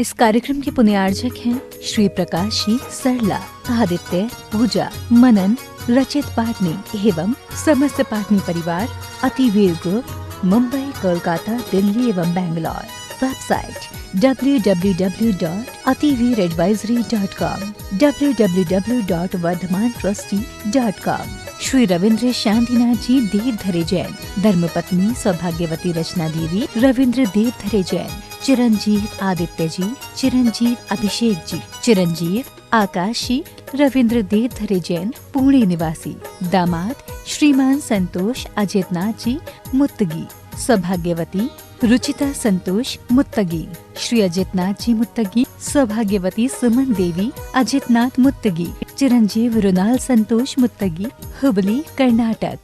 इस कार्यक्रम के पुण्यार्जक हैं श्री प्रकाश जी सरला, आदित्य, पूजा, मनन, रचित पाटनी एवं समस्त पाटनी परिवार, अतिवीर ग्रुप, मुंबई, कोलकाता, दिल्ली एवं Bangalore. Website www.ativeeradvisory.com, www.vardhamantrusty.com। Shri Ravindra Shantinath ji Deodhare Jain, धर्मपत्नी सौभाग्यवती रचना देवी, रविंद्र देवधरे जैन, चिरंजीव आदित्य जी, चिरंजीव अभिषेक जी, चिरंजीव आकाश जी, रविंद्र देवधरे जैन, पुणे निवासी, दामाद श्रीमान संतोष अजितनाथ जी मुत्तगी, सौभाग्यवती रुचिता संतोष मुत्तगी, श्री अजितनाथ जी मुत्तगी, सौभाग्यवती सुमन देवी अजितनाथ मुत्तगी, चिरंजीव रुनाल संतोष मुत्तगी, हुबली, कर्नाटक।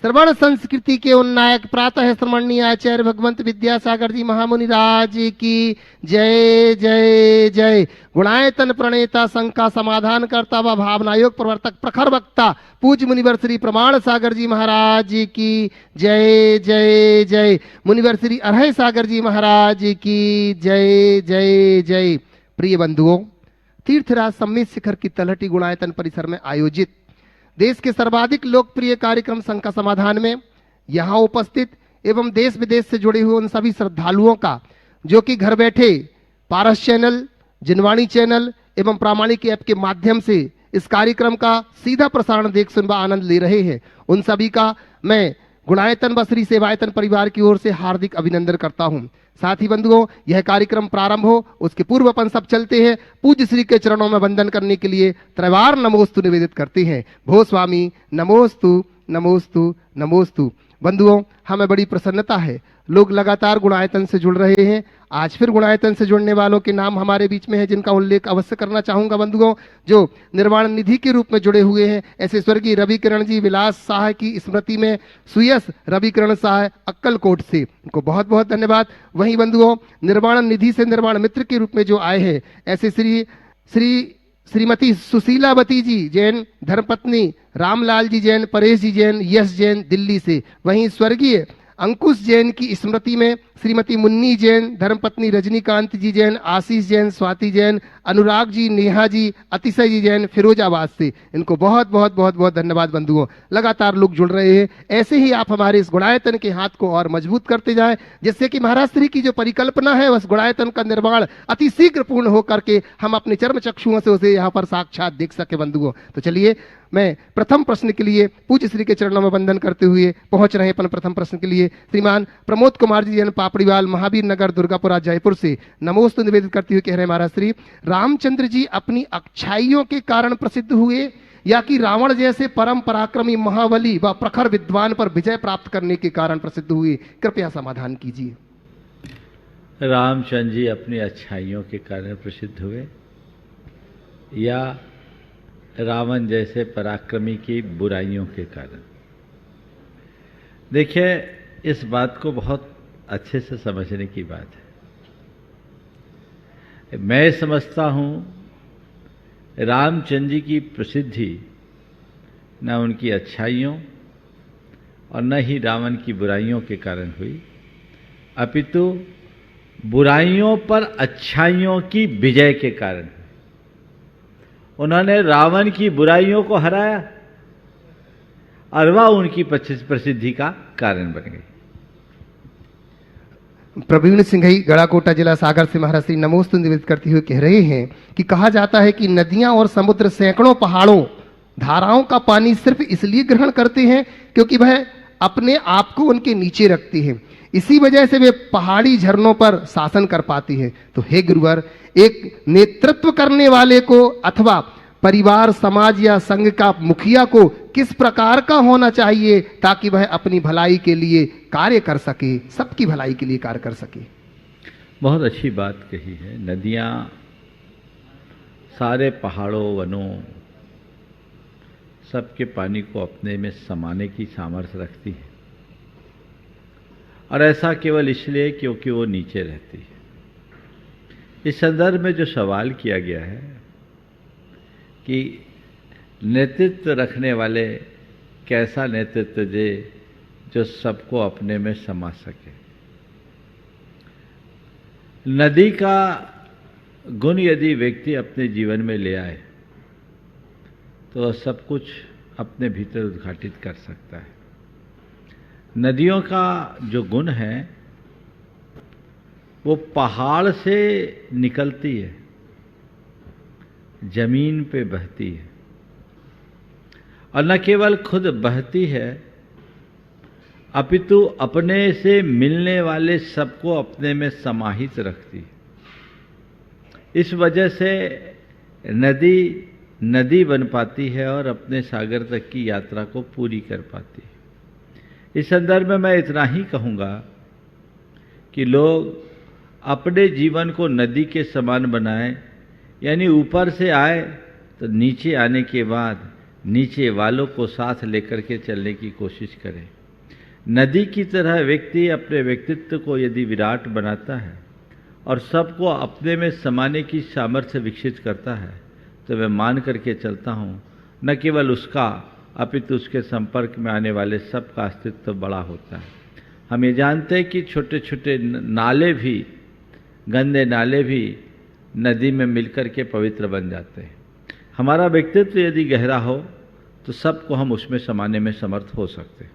श्रवण संस्कृति के उन्नायक प्रातः श्रमणीय आचार्य भगवंत विद्यासागर जी महामुनि राज की जय जय जय। गुणायतन प्रणेता संघ का समाधान करता व भावना योग प्रवर्तक प्रखर वक्ता पूज्य मुनिवर श्री प्रमाण सागर जी महाराज की जय जय जय। मुनिवर श्री अरहय सागर जी महाराज की जय जय जय। प्रिय बंधुओं, तीर्थराज सम्मेत शिखर की तलहटी गुणायतन परिसर में आयोजित देश के सर्वाधिक लोकप्रिय कार्यक्रम संघ का समाधान में यहाँ उपस्थित एवं देश विदेश से जुड़े हुए उन सभी श्रद्धालुओं का जो कि घर बैठे पारस चैनल, जिनवाणी चैनल एवं प्रामाणिक ऐप के माध्यम से इस कार्यक्रम का सीधा प्रसारण देख सुनवा आनंद ले रहे हैं, उन सभी का मैं गुणायतन व श्री सेवायतन परिवार की ओर से हार्दिक अभिनंदन करता हूं। साथ ही बंधुओं, यह कार्यक्रम प्रारंभ हो उसके पूर्व अपन सब चलते हैं पूज्य श्री के चरणों में वंदन करने के लिए त्रैवार नमोस्तु निवेदित करते हैं। भो स्वामी नमोस्तु नमोस्तु नमोस्तु। बंधुओं, हमें बड़ी प्रसन्नता है, लोग लगातार गुणायतन से जुड़ रहे हैं। आज फिर गुणायतन से जुड़ने वालों के नाम हमारे बीच में है जिनका उल्लेख अवश्य करना चाहूंगा बंधुओं, जो निर्वाण निधि के रूप में जुड़े हुए हैं। ऐसे स्वर्गीय रविकिरण जी विलास शाह की स्मृति में सुयस रविकिरण शाह अक्कलकोट से, उनको बहुत बहुत धन्यवाद। वहीं बंधुओं, निर्वाण निधि से निर्वाण मित्र के रूप में जो आए हैं ऐसे श्रीमती सुशीलावती जी जैन, धर्मपत्नी रामलाल जी जैन, परेश जी जैन, यश जैन दिल्ली से। वहीं स्वर्गीय अंकुश जैन की स्मृति में श्रीमती मुन्नी जैन, धर्मपत्नी रजनीकांत जी जैन, आशीष जैन, स्वाति जैन, अनुराग जी, नेहा जी, अतिशय जी जैन फिरोजाबाद से। इनको बहुत बहुत बहुत बहुत धन्यवाद बंधुओं। लगातार लोग जुड़ रहे हैं, ऐसे ही आप हमारे इस गुणायतन के हाथ को और मजबूत करते जाएं, जिससे कि महाराज श्री की जो परिकल्पना है उस गुणायतन का निर्माण अति शीघ्र पूर्ण होकर के हम अपने चर्म चक्षुओं से उसे यहाँ पर साक्षात देख सके बंधुओं। तो चलिए, मैं प्रथम प्रश्न के लिए पूज्य श्री के चरणों में वंदन करते हुए पहुंच रहे हैं अपन प्रथम प्रश्न के लिए श्रीमान प्रमोद कुमार जी जैन, पापड़ीवाल, महावीर नगर, दुर्गापुरा, जयपुर से नमोस्तु निवेदित करते हुए कह रहे हैं, महाराज श्री रामचंद्र जी अपनी अच्छाइयों के कारण प्रसिद्ध हुए या कि रावण जैसे परम पराक्रमी महाबली व प्रखर विद्वान पर विजय प्राप्त करने के कारण प्रसिद्ध हुए? कृपया समाधान कीजिए। रामचंद्र जी अपनी अच्छाइयों के कारण प्रसिद्ध हुए या रावण जैसे पराक्रमी की बुराइयों के कारण? देखिए, इस बात को बहुत अच्छे से समझने की बात है। मैं समझता हूं रामचंद्र जी की प्रसिद्धि न उनकी अच्छाइयों और न ही रावण की बुराइयों के कारण हुई, अपितु बुराइयों पर अच्छाइयों की विजय के कारण। उन्होंने रावण की बुराइयों को हराया और वह उनकी प्रसिद्धि का कारण बन गई। प्रवीण सिंघई, गड़ाकोटा जिला, सागर से महाराज श्री नमोस्तु निवेदित करते हुए कह रहे हैं कि कहा जाता है कि नदियां और समुद्र सैकड़ों पहाड़ों धाराओं का पानी सिर्फ इसलिए ग्रहण करते हैं क्योंकि वह अपने आप को उनके नीचे रखती हैं, इसी वजह से वे पहाड़ी झरनों पर शासन कर पाती हैं। तो हे गुरुवर, एक नेतृत्व करने वाले को अथवा परिवार, समाज या संघ का मुखिया को किस प्रकार का होना चाहिए ताकि वह अपनी भलाई के लिए कार्य कर सके, सबकी भलाई के लिए कार्य कर सके? बहुत अच्छी बात कही है। नदियां सारे पहाड़ों, वनों, सबके पानी को अपने में समाने की सामर्थ्य रखती है और ऐसा केवल इसलिए क्योंकि वो नीचे रहती है। इस संदर्भ में जो सवाल किया गया है कि नेतृत्व रखने वाले कैसा नेतृत्व दे जो सबको अपने में समा सके। नदी का गुण यदि व्यक्ति अपने जीवन में ले आए तो वह सब कुछ अपने भीतर उद्घाटित कर सकता है। नदियों का जो गुण है वो पहाड़ से निकलती है, जमीन पे बहती है, और न केवल खुद बहती है अपितु अपने से मिलने वाले सबको अपने में समाहित रखती है। इस वजह से नदी नदी बन पाती है और अपने सागर तक की यात्रा को पूरी कर पाती है। इस संदर्भ में मैं इतना ही कहूँगा कि लोग अपने जीवन को नदी के समान बनाएं, यानी ऊपर से आए तो नीचे आने के बाद नीचे वालों को साथ लेकर के चलने की कोशिश करें। नदी की तरह व्यक्ति अपने व्यक्तित्व को यदि विराट बनाता है और सबको अपने में समाने की सामर्थ्य विकसित करता है तो मैं मान करके चलता हूँ न केवल उसका अपितु उसके संपर्क में आने वाले सबका अस्तित्व बड़ा होता है। हम ये जानते हैं कि छोटे छोटे नाले भी, गंदे नाले भी नदी में मिलकर के पवित्र बन जाते हैं। हमारा व्यक्तित्व यदि गहरा हो तो सबको हम उसमें समाने में समर्थ हो सकते हैं।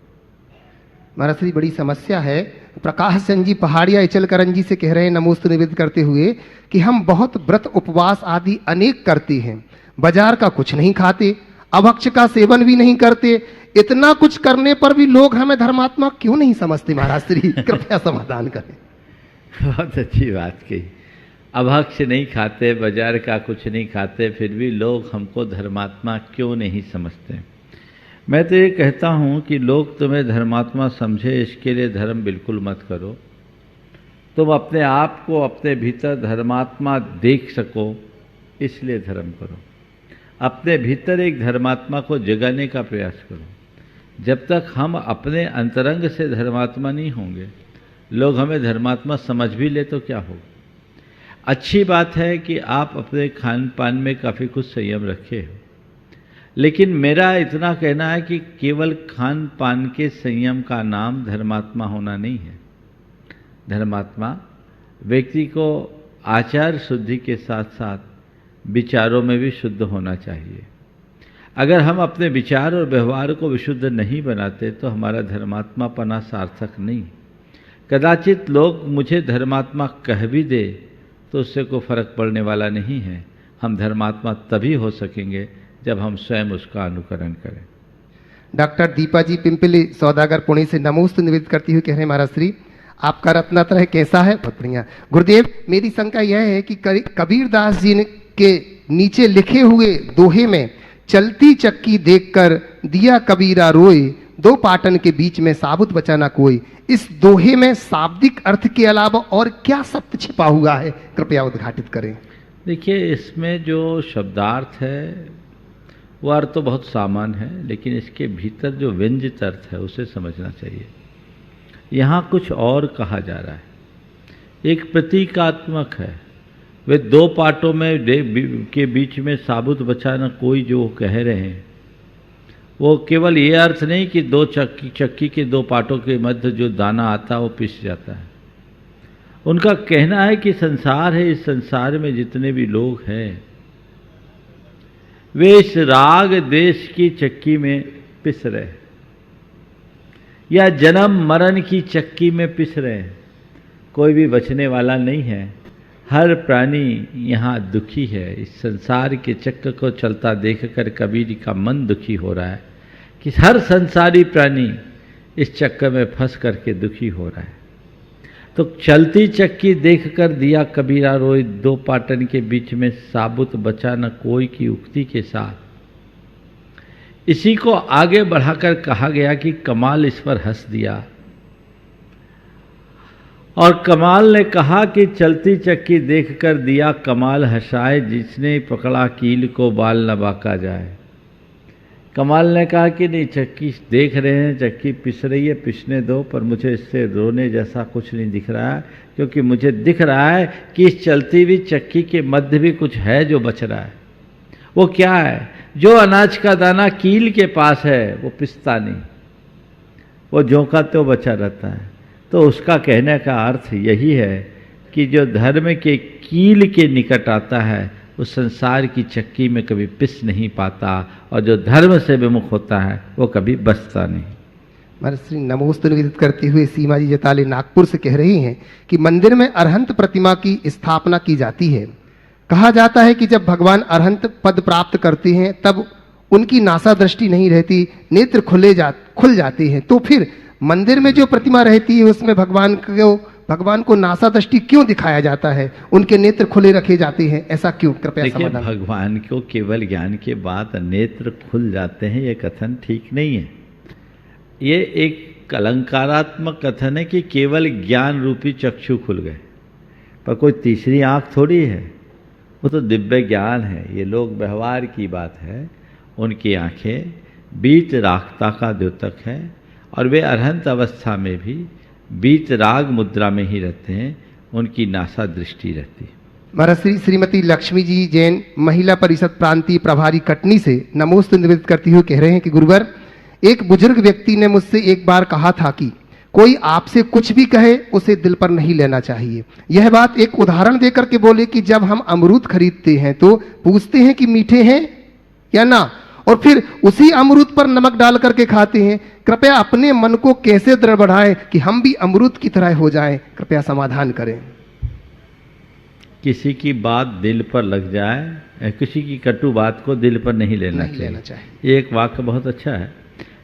महाराज श्री, बड़ी समस्या है। प्रकाश चंद जी पहाड़िया इचलकरंजी जी से कह रहे हैं नमोस्तु निवेदित करते हुए कि हम बहुत व्रत उपवास आदि अनेक करते हैं, बाजार का कुछ नहीं खाते, अभक्ष का सेवन भी नहीं करते, इतना कुछ करने पर भी लोग हमें धर्मात्मा क्यों नहीं समझते? महाराज श्री कृपया समाधान करें। बहुत अच्छी बात कही। अभक्ष नहीं खाते, बाजार का कुछ नहीं खाते, फिर भी लोग हमको धर्मात्मा क्यों नहीं समझते? मैं तो ये कहता हूँ कि लोग तुम्हें धर्मात्मा समझे इसके लिए धर्म बिल्कुल मत करो। तुम अपने आप को अपने भीतर धर्मात्मा देख सको इसलिए धर्म करो। अपने भीतर एक धर्मात्मा को जगाने का प्रयास करो। जब तक हम अपने अंतरंग से धर्मात्मा नहीं होंगे, लोग हमें धर्मात्मा समझ भी ले तो क्या होगा? अच्छी बात है कि आप अपने खान पान में काफ़ी कुछ संयम रखे हो, लेकिन मेरा इतना कहना है कि केवल खान पान के संयम का नाम धर्मात्मा होना नहीं है। धर्मात्मा व्यक्ति को आचार शुद्धि के साथ साथ विचारों में भी शुद्ध होना चाहिए। अगर हम अपने विचार और व्यवहार को विशुद्ध नहीं बनाते तो हमारा धर्मात्मापना सार्थक नहीं। कदाचित लोग मुझे धर्मात्मा कह भी दे तो उससे कोई फर्क पड़ने वाला नहीं है। हम धर्मात्मा तभी हो सकेंगे जब हम स्वयं उसका अनुकरण करें। डॉक्टर दीपा जी पिंपली सौदागर पुणे से नमोस्तु निवेदित करती हुई कह रहे हैं महाराज श्री आपका रत्नात्रय कैसा है? बहुत बढ़िया। गुरुदेव, मेरी शंका यह है कि कबीरदास जी के नीचे लिखे हुए दोहे में चलती चक्की देखकर दिया कबीरा रोए, दो पाटन के बीच में साबुत बचा ना कोई, इस दोहे में शाब्दिक अर्थ के अलावा और क्या सत्य छिपा हुआ है? कृपया उद्घाटित करें। देखिए, इसमें जो शब्दार्थ है वो अर्थ तो बहुत सामान्य है, लेकिन इसके भीतर जो व्यंजित अर्थ है उसे समझना चाहिए। यहाँ कुछ और कहा जा रहा है, एक प्रतीकात्मक है। वे दो पाटों में के बीच में साबुत बचा न कोई, जो कह रहे हैं वो केवल ये अर्थ नहीं कि दो चक्की के दो पाटों के मध्य जो दाना आता है वो पिस जाता है। उनका कहना है कि संसार है, इस संसार में जितने भी लोग हैं वे इस राग देश की चक्की में पिस रहे हैं या जन्म मरण की चक्की में पिस रहे हैं। कोई भी बचने वाला नहीं है। हर प्राणी यहाँ दुखी है। इस संसार के चक्र को चलता देखकर कबीर का मन दुखी हो रहा है कि हर संसारी प्राणी इस चक्कर में फंस करके दुखी हो रहा है। तो चलती चक्की देखकर दिया कबीरा रोए, दो पाटन के बीच में साबुत बचा न कोई की उक्ति के साथ इसी को आगे बढ़ाकर कहा गया कि कमाल इस पर हंस दिया और कमाल ने कहा कि चलती चक्की देखकर दिया कमाल हंसाए, जिसने पकड़ा कील को बाल न बाका जाए। कमाल ने कहा कि नहीं, चक्की देख रहे हैं, चक्की पिस रही है, पिसने दो, पर मुझे इससे रोने जैसा कुछ नहीं दिख रहा है, क्योंकि मुझे दिख रहा है कि इस चलती हुई चक्की के मध्य भी कुछ है जो बच रहा है। वो क्या है? जो अनाज का दाना कील के पास है वो पिसता नहीं, वो झोंका तो बचा रहता है। तो उसका कहने का अर्थ यही है कि जो धर्म के कील के निकट आता है वो संसार की चक्की में कभी पिस नहीं पाता, और जो धर्म से विमुख होता है वो कभी बचता नहीं। महाराज श्री नमोस्तु निवेदित करते हुए सीमा जी जताले नागपुर से कह रही हैं कि मंदिर में अरहंत प्रतिमा की स्थापना की जाती है। कहा जाता है कि जब भगवान अरहंत पद प्राप्त करते हैं तब उनकी नासा दृष्टि नहीं रहती, नेत्र खुल जाते हैं। तो फिर मंदिर में जो प्रतिमा रहती है उसमें भगवान को नासा दृष्टि क्यों दिखाया जाता है, उनके नेत्र खुले रखे जाते हैं, ऐसा क्यों? कृपया समाधान। भगवान को केवल ज्ञान के बाद नेत्र खुल जाते हैं, ये कथन ठीक नहीं है। ये एक अलंकारात्मक कथन है कि केवल ज्ञान रूपी चक्षु खुल गए, पर कोई तीसरी आंख थोड़ी है, वो तो दिव्य ज्ञान है। ये लोग व्यवहार की बात है। उनकी आंखें बीत रागता का द्योतक है, और वे अरहंत अवस्था में भी बीत राग मुद्रा में ही रहते हैं, उनकी नासा दृष्टि रहती है। महाराज श्रीमती लक्ष्मी जी जैन महिला परिषद प्रांतीय प्रभारी कटनी से नमोस्तु निवेदित करती हुए कह रहे हैं कि गुरुवर, एक बुजुर्ग व्यक्ति ने मुझसे एक बार कहा था कि कोई आपसे कुछ भी कहे उसे दिल पर नहीं लेना चाहिए। यह बात एक उदाहरण देकर के बोले कि जब हम अमरूद खरीदते हैं तो पूछते हैं कि मीठे हैं या ना, और फिर उसी अमरूद पर नमक डाल करके खाते हैं। कृपया अपने मन को कैसे दृढ़ बढ़ाएं कि हम भी अमरूद की तरह हो जाएं? कृपया समाधान करें। किसी की बात दिल पर लग जाए, किसी की कटु बात को दिल पर नहीं लेना चाहिए। एक वाक्य बहुत अच्छा है,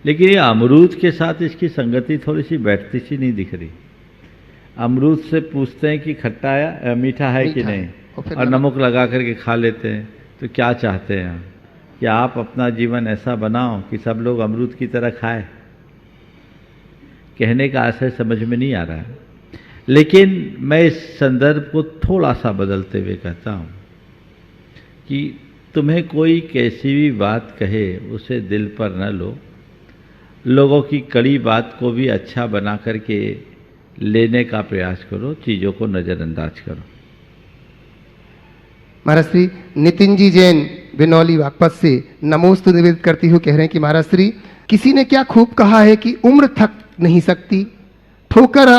लेकिन ये अमरूद के साथ इसकी संगति थोड़ी सी बैठती सी नहीं दिख रही। अमरूद से पूछते हैं कि खट्टा है मीठा है कि नहीं, और नमक लगा करके खा लेते हैं। तो क्या चाहते हैं कि आप अपना जीवन ऐसा बनाओ कि सब लोग अमरूद की तरह खाए? कहने का आशय समझ में नहीं आ रहा है। लेकिन मैं इस संदर्भ को थोड़ा सा बदलते हुए कहता हूँ कि तुम्हें कोई कैसी भी बात कहे उसे दिल पर न लो, लोगों की कड़ी बात को भी अच्छा बना करके लेने का प्रयास करो, चीज़ों को नज़रअंदाज करो। महाराज श्री नितिन जी जैन बिनौली बागपत से नमोस्तु निवेदित करती हुए कह रहे हैं कि महाराज श्री, किसी ने क्या खूब कहा है कि उम्र थक नहीं सकती, ठोकर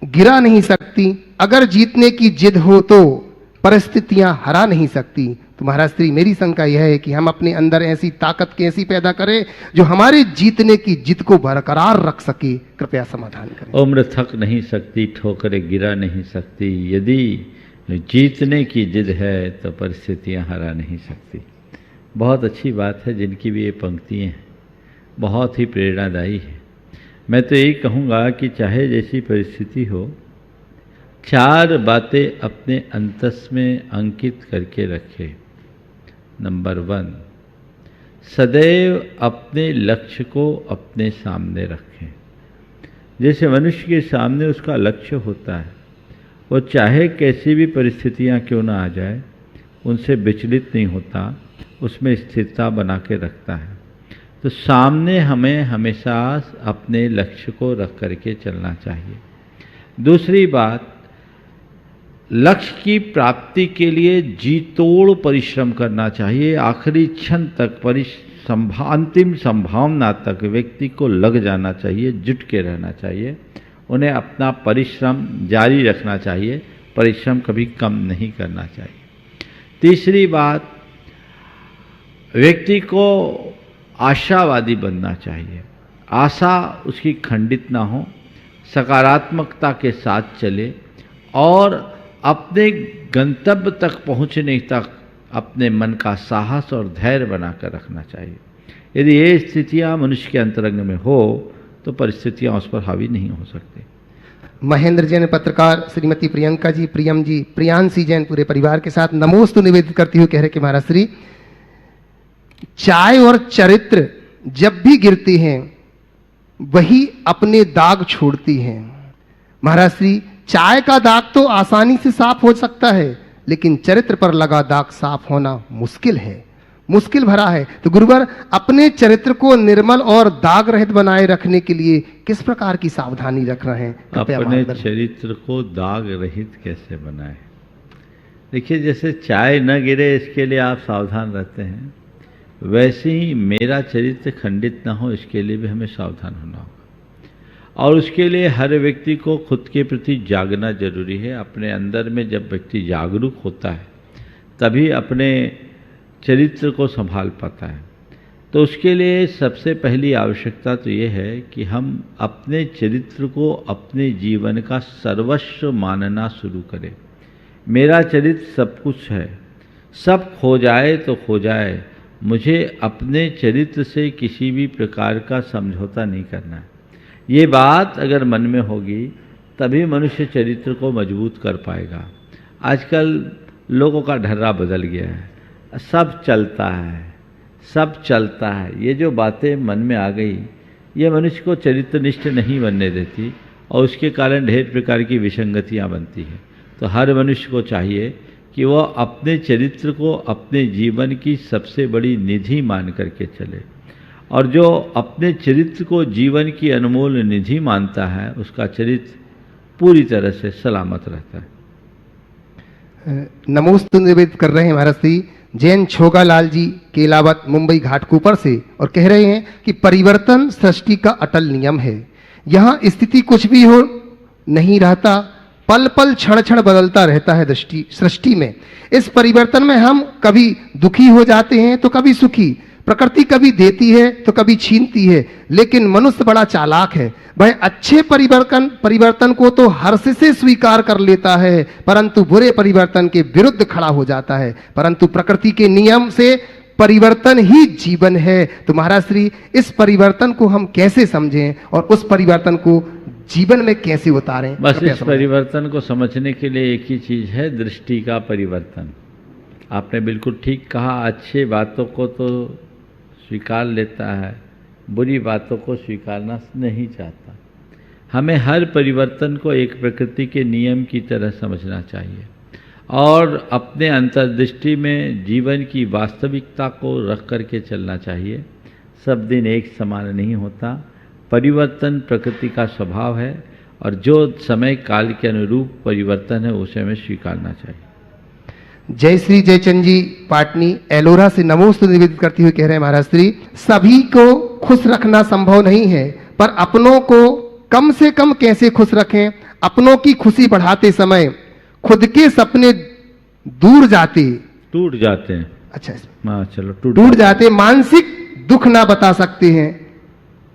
गिरा नहीं सकती, अगर जीतने की जिद हो तो परिस्थितियां हरा नहीं सकती। तो महाराज श्री, मेरी शंका यह है कि हम अपने अंदर ऐसी ताकत कैसी पैदा करें जो हमारे जीतने की जिद को बरकरार रख सके? कृपया समाधान करें। उम्र थक नहीं सकती, ठोकरें गिरा नहीं सकती। यदि जीतने की जिद है तो परिस्थितियां हरा नहीं सकती। बहुत अच्छी बात है जिनकी भी ये पंक्तियाँ हैं, बहुत ही प्रेरणादायी है। मैं तो यही कहूँगा कि चाहे जैसी परिस्थिति हो, 4 बातें अपने अंतस में अंकित करके रखे। नंबर 1, सदैव अपने लक्ष्य को अपने सामने रखें। जैसे मनुष्य के सामने उसका लक्ष्य होता है, वो चाहे कैसी भी परिस्थितियां क्यों ना आ जाए उनसे विचलित नहीं होता, उसमें स्थिरता बना के रखता है। तो सामने हमें हमेशा अपने लक्ष्य को रख करके चलना चाहिए। दूसरी बात, लक्ष्य की प्राप्ति के लिए जी तोड़ परिश्रम करना चाहिए। आखिरी क्षण तक अंतिम संभावना तक व्यक्ति को लग जाना चाहिए, जुट के रहना चाहिए। उन्हें अपना परिश्रम जारी रखना चाहिए, परिश्रम कभी कम नहीं करना चाहिए। तीसरी बात, व्यक्ति को आशावादी बनना चाहिए। आशा उसकी खंडित ना हो, सकारात्मकता के साथ चले और अपने गंतव्य तक पहुंचने तक अपने मन का साहस और धैर्य बनाकर रखना चाहिए। यदि ये स्थितियां मनुष्य के अंतरंग में हो तो परिस्थितियां उस पर हावी नहीं हो सकती। महेंद्र जैन पत्रकार, श्रीमती प्रियंका जी, प्रियम जी, प्रियांशी जैन पूरे परिवार के साथ नमोस्तु निवेदित करती हुए कह रहे कि महाराज श्री, चाय और चरित्र जब भी गिरती हैं वही अपने दाग छोड़ती हैं। महाराज श्री, चाय का दाग तो आसानी से साफ हो सकता है, लेकिन चरित्र पर लगा दाग साफ होना मुश्किल है, मुश्किल भरा है। तो गुरुवर, अपने चरित्र को निर्मल और दाग रहित बनाए रखने के लिए किस प्रकार की सावधानी रख रहे हैं? अपने चरित्र को दाग रहित कैसे बनाए? देखिए, जैसे चाय न गिरे इसके लिए आप सावधान रहते हैं, वैसे ही मेरा चरित्र खंडित ना हो, इसके लिए भी हमें सावधान होना होगा। और उसके लिए हर व्यक्ति को खुद के प्रति जागना जरूरी है। अपने अंदर में जब व्यक्ति जागरूक होता है तभी अपने चरित्र को संभाल पाता है। तो उसके लिए सबसे पहली आवश्यकता तो ये है कि हम अपने चरित्र को अपने जीवन का सर्वस्व मानना शुरू करें। मेरा चरित्र सब कुछ है, सब खो जाए तो खो जाए, मुझे अपने चरित्र से किसी भी प्रकार का समझौता नहीं करना है। ये बात अगर मन में होगी तभी मनुष्य चरित्र को मजबूत कर पाएगा। आजकल लोगों का ढर्रा बदल गया है, सब चलता है, सब चलता है। ये जो बातें मन में आ गई ये मनुष्य को चरित्रनिष्ठ नहीं बनने देती और उसके कारण ढेर प्रकार की विसंगतियाँ बनती हैं। तो हर मनुष्य को चाहिए कि वह अपने चरित्र को अपने जीवन की सबसे बड़ी निधि मान करके चले, और जो अपने चरित्र को जीवन की अनमोल निधि मानता है उसका चरित्र पूरी तरह से सलामत रहता है। नमोस्तु निवेदित कर रहे हैं महाराज श्री जैन छोगालाल जी केलावत मुंबई घाटकोपर से, और कह रहे हैं कि परिवर्तन सृष्टि का अटल नियम है। यहाँ स्थिति कुछ भी हो नहीं रहता, पल पल क्षण क्षण बदलता रहता है सृष्टि में। इस परिवर्तन में हम कभी दुखी हो जाते हैं तो कभी सुखी, प्रकृति कभी देती है तो कभी छीनती है, लेकिन मनुष्य बड़ा चालाक है। वह अच्छे परिवर्तन को तो हर्ष से स्वीकार कर लेता है, परंतु बुरे परिवर्तन के विरुद्ध खड़ा हो जाता है। परंतु प्रकृति के नियम से परिवर्तन ही जीवन है। तो महाराज श्री इस परिवर्तन को हम कैसे समझें और उस परिवर्तन को जीवन में कैसे उतारें? बस इस परिवर्तन को समझने के लिए एक ही चीज है, दृष्टि का परिवर्तन। आपने बिल्कुल ठीक कहा, अच्छे बातों को तो स्वीकार लेता है, बुरी बातों को स्वीकारना नहीं चाहता। हमें हर परिवर्तन को एक प्रकृति के नियम की तरह समझना चाहिए और अपने अंतर्दृष्टि में जीवन की वास्तविकता को रख करके चलना चाहिए। सब दिन एक समान नहीं होता, परिवर्तन प्रकृति का स्वभाव है और जो समय काल के अनुरूप परिवर्तन है उसे हमें स्वीकारना चाहिए। जय श्री जयचंद जी पाटनी एलोरा से नमोस्तु निवेदित करते हुए कह रहे हैं महाराज श्री सभी को खुश रखना संभव नहीं है, पर अपनों को कम से कम कैसे खुश रखें? अपनों की खुशी बढ़ाते समय खुद के सपने टूट जाते हैं। अच्छा, हाँ चलो, टूट जाते, मानसिक दुख ना बता सकते हैं,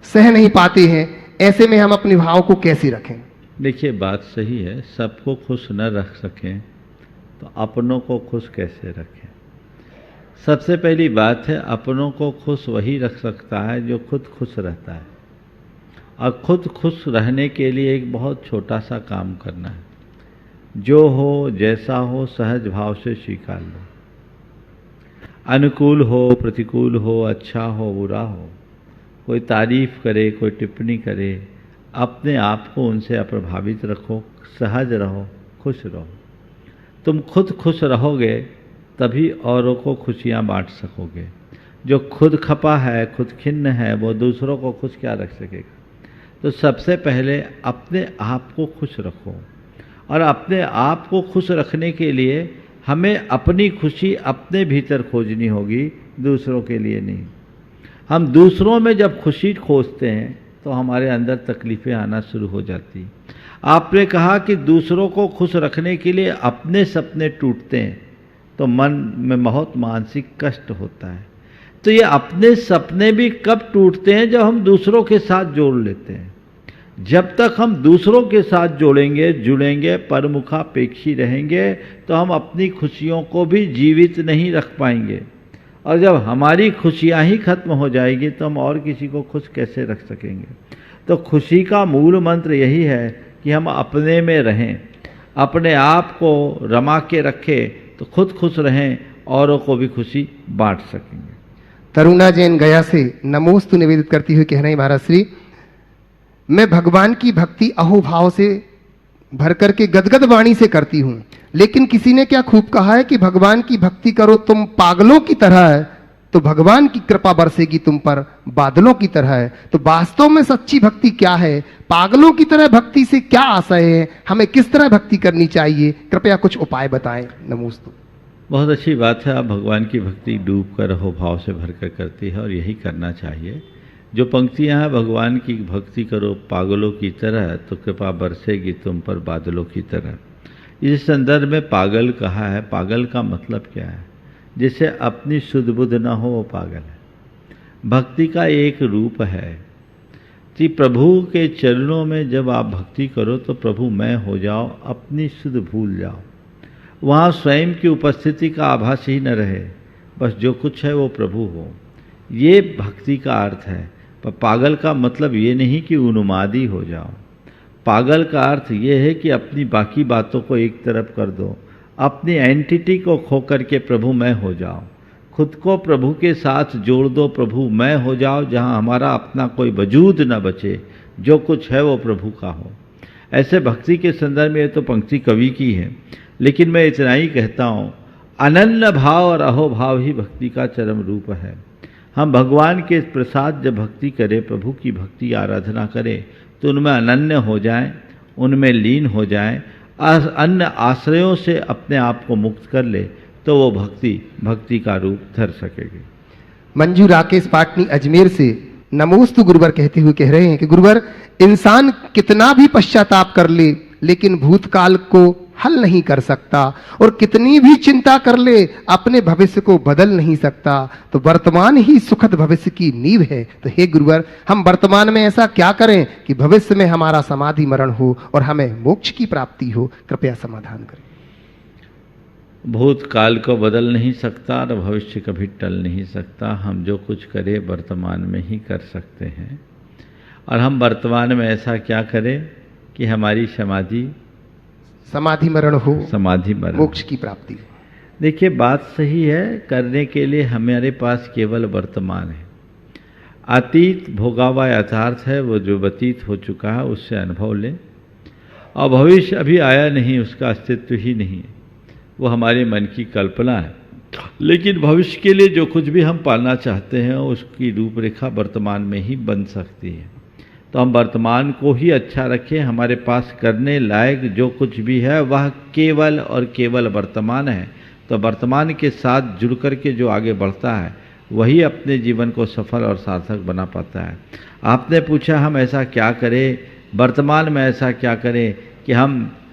सह नहीं पाते हैं। ऐसे में हम अपने भाव को कैसे रखें? देखिए बात सही है, सबको खुश न रख सकें तो अपनों को खुश कैसे रखें? सबसे पहली बात है, अपनों को खुश वही रख सकता है जो खुद खुश रहता है। और खुद खुश रहने के लिए एक बहुत छोटा सा काम करना है, जो हो जैसा हो सहज भाव से स्वीकार लो। अनुकूल हो प्रतिकूल हो, अच्छा हो बुरा हो, कोई तारीफ करे कोई टिप्पणी करे, अपने आप को उनसे अप्रभावित रखो, सहज रहो, खुश रहो। तुम खुद खुश रहोगे तभी औरों को खुशियाँ बांट सकोगे। जो खुद खपा है, खुद खिन्न है, वो दूसरों को खुश क्या रख सकेगा? तो सबसे पहले अपने आप को खुश रखो, और अपने आप को खुश रखने के लिए हमें अपनी खुशी अपने भीतर खोजनी होगी, दूसरों के लिए नहीं। हम दूसरों में जब खुशी खोजते हैं तो हमारे अंदर तकलीफ़ें आना शुरू हो जाती। आपने कहा कि दूसरों को खुश रखने के लिए अपने सपने टूटते हैं तो मन में बहुत मानसिक कष्ट होता है। तो ये अपने सपने भी कब टूटते हैं? जब हम दूसरों के साथ जोड़ लेते हैं। जब तक हम दूसरों के साथ जोड़ेंगे, जुड़ेंगे, परमुखापेक्षी रहेंगे तो हम अपनी खुशियों को भी जीवित नहीं रख पाएंगे। और जब हमारी खुशियाँ ही खत्म हो जाएगी तो हम और किसी को खुश कैसे रख सकेंगे? तो खुशी का मूल मंत्र यही है कि हम अपने में रहें, अपने आप को रमा के रखें तो खुद खुश रहें, औरों को भी खुशी बांट सकेंगे। तरुणा जैन गया से नमोस्तु निवेदित करती हुई कह रही महाराज श्री, मैं भगवान की भक्ति अहोभाव से भर करके गदगद वाणी से करती हूँ, लेकिन किसी ने क्या खूब कहा है कि भगवान की भक्ति करो तुम पागलों की तरह है तो भगवान की कृपा बरसेगी तुम पर बादलों की तरह है। तो वास्तव में सच्ची भक्ति क्या है? पागलों की तरह भक्ति से क्या आशय है? हमें किस तरह भक्ति करनी चाहिए? कृपया कुछ उपाय बताएं। नमोस्तु। बहुत अच्छी बात है। आप भगवान की भक्ति डूब कर रहो भाव से भरकर करती है और यही करना चाहिए। जो पंक्तियां हैं, भगवान की भक्ति करो पागलों की तरह तो कृपा बरसेगी तुम पर बादलों की तरह। इस संदर्भ में पागल कहा है। पागल का मतलब क्या है? जिसे अपनी सुध बुध न हो वो पागल है। भक्ति का एक रूप है कि प्रभु के चरणों में जब आप भक्ति करो तो प्रभु मैं हो जाओ, अपनी सुध भूल जाओ, वहाँ स्वयं की उपस्थिति का आभास ही न रहे, बस जो कुछ है वो प्रभु हो। ये भक्ति का अर्थ है। पर पागल का मतलब ये नहीं कि उन्मादी हो जाओ। पागल का अर्थ ये है कि अपनी बाकी बातों को एक तरफ कर दो, अपनी एंटिटी को खो करके प्रभु मैं हो जाओ, खुद को प्रभु के साथ जोड़ दो, प्रभु मैं हो जाओ, जहाँ हमारा अपना कोई वजूद न बचे, जो कुछ है वो प्रभु का हो। ऐसे भक्ति के संदर्भ में ये तो पंक्ति कवि की है, लेकिन मैं इतना ही कहता हूँ, अनन्य भाव और अहोभाव ही भक्ति का चरम रूप है। हम भगवान के प्रसाद जब भक्ति करें, प्रभु की भक्ति आराधना करें, तो उनमें अनन्य हो जाएं, उनमें लीन हो जाएं, अन्य आश्रयों से अपने आप को मुक्त कर ले, तो वो भक्ति का रूप धर सकेगी। मंजू राकेश पाटनी अजमेर से नमोस्तु गुरुवर कहते हुए कह रहे हैं कि गुरुवर, इंसान कितना भी पश्चाताप कर ले लेकिन भूतकाल को हल नहीं कर सकता, और कितनी भी चिंता कर ले अपने भविष्य को बदल नहीं सकता। तो वर्तमान ही सुखद भविष्य की नींव है। तो हे गुरुवर, हम वर्तमान में ऐसा क्या करें कि भविष्य में हमारा समाधि मरण हो और हमें मोक्ष की प्राप्ति हो? कृपया समाधान करें। भूतकाल को बदल नहीं सकता और भविष्य कभी टल नहीं सकता। हम जो कुछ करें वर्तमान में ही कर सकते हैं, और हम वर्तमान में ऐसा क्या करें कि हमारी समाधि मरण हो, मोक्ष की प्राप्ति हो। देखिए, बात सही है। करने के लिए हमारे पास केवल वर्तमान है। अतीत भोगा हुआ यथार्थ है, वो जो व्यतीत हो चुका है उससे अनुभव लें, और भविष्य अभी आया नहीं, उसका अस्तित्व ही नहीं है, वो हमारे मन की कल्पना है। लेकिन भविष्य के लिए जो कुछ भी हम पालना चाहते हैं उसकी रूपरेखा वर्तमान में ही बन सकती है। तो हम वर्तमान को ही अच्छा रखें। हमारे पास करने लायक जो कुछ भी है वह केवल और केवल वर्तमान है। तो वर्तमान के साथ जुड़ कर के जो आगे बढ़ता है वही अपने जीवन को सफल और सार्थक बना पाता है। आपने पूछा हम ऐसा क्या करें, वर्तमान में ऐसा क्या करें कि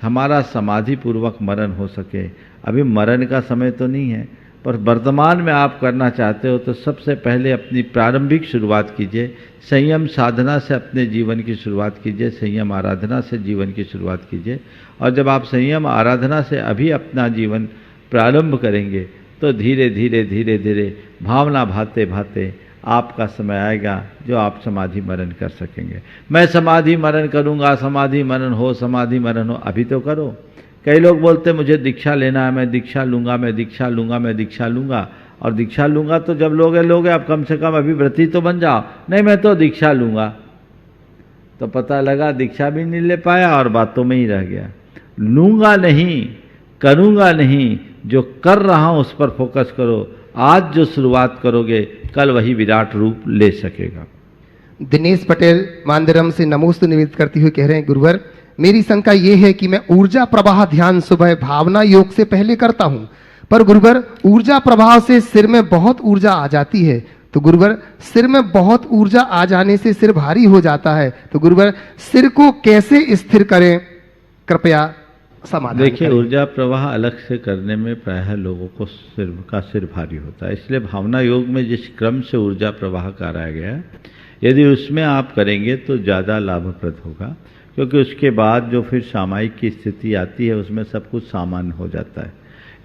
हमारा समाधि पूर्वक मरण हो सके। अभी मरण का समय तो नहीं है, पर वर्तमान में आप करना चाहते हो तो सबसे पहले अपनी प्रारंभिक शुरुआत कीजिए। संयम साधना से अपने जीवन की शुरुआत कीजिए, संयम आराधना से जीवन की शुरुआत कीजिए। और जब आप संयम आराधना से अभी अपना जीवन प्रारंभ करेंगे तो धीरे धीरे धीरे धीरे भावना भाते भाते आपका समय आएगा जो आप समाधि मरण कर सकेंगे। मैं समाधि मरण करूंगा, समाधि मरण हो, समाधि मरण हो। अभी तो करो। कई लोग बोलते मुझे दीक्षा लेना है, मैं दीक्षा लूंगा, मैं दीक्षा लूंगा, मैं दीक्षा लूंगा। और दीक्षा लूंगा तो जब लोगे आप कम से कम अभी व्रती तो बन जाओ। नहीं, मैं तो दीक्षा लूंगा, तो पता लगा दीक्षा भी नहीं ले पाया और बातों में ही रह गया। लूंगा नहीं, करूंगा नहीं, जो कर रहा हूं उस पर फोकस करो। आज जो शुरुआत करोगे कल वही विराट रूप ले सकेगा। दिनेश पटेल मांदरम से नमोस्तु निवेदित करते हुए कह रहे हैं, गुरुवर, मेरी शंका ये है कि मैं ऊर्जा प्रवाह ध्यान सुबह भावना योग से पहले करता हूं, पर गुरुवर ऊर्जा प्रवाह से सिर में बहुत ऊर्जा आ जाती है। तो गुरुवर, सिर में बहुत ऊर्जा आ जाने से सिर भारी हो जाता है। तो गुरुवर, सिर को कैसे स्थिर करें? कृपया समाधान। देखिए, ऊर्जा प्रवाह अलग से करने में प्रायः लोगों को सिर भारी होता है। इसलिए भावना योग में जिस क्रम से ऊर्जा प्रवाह कराया गया है, यदि उसमें आप करेंगे तो ज़्यादा लाभप्रद होगा, क्योंकि उसके बाद जो फिर सामायिक की स्थिति आती है उसमें सब कुछ सामान्य हो जाता है।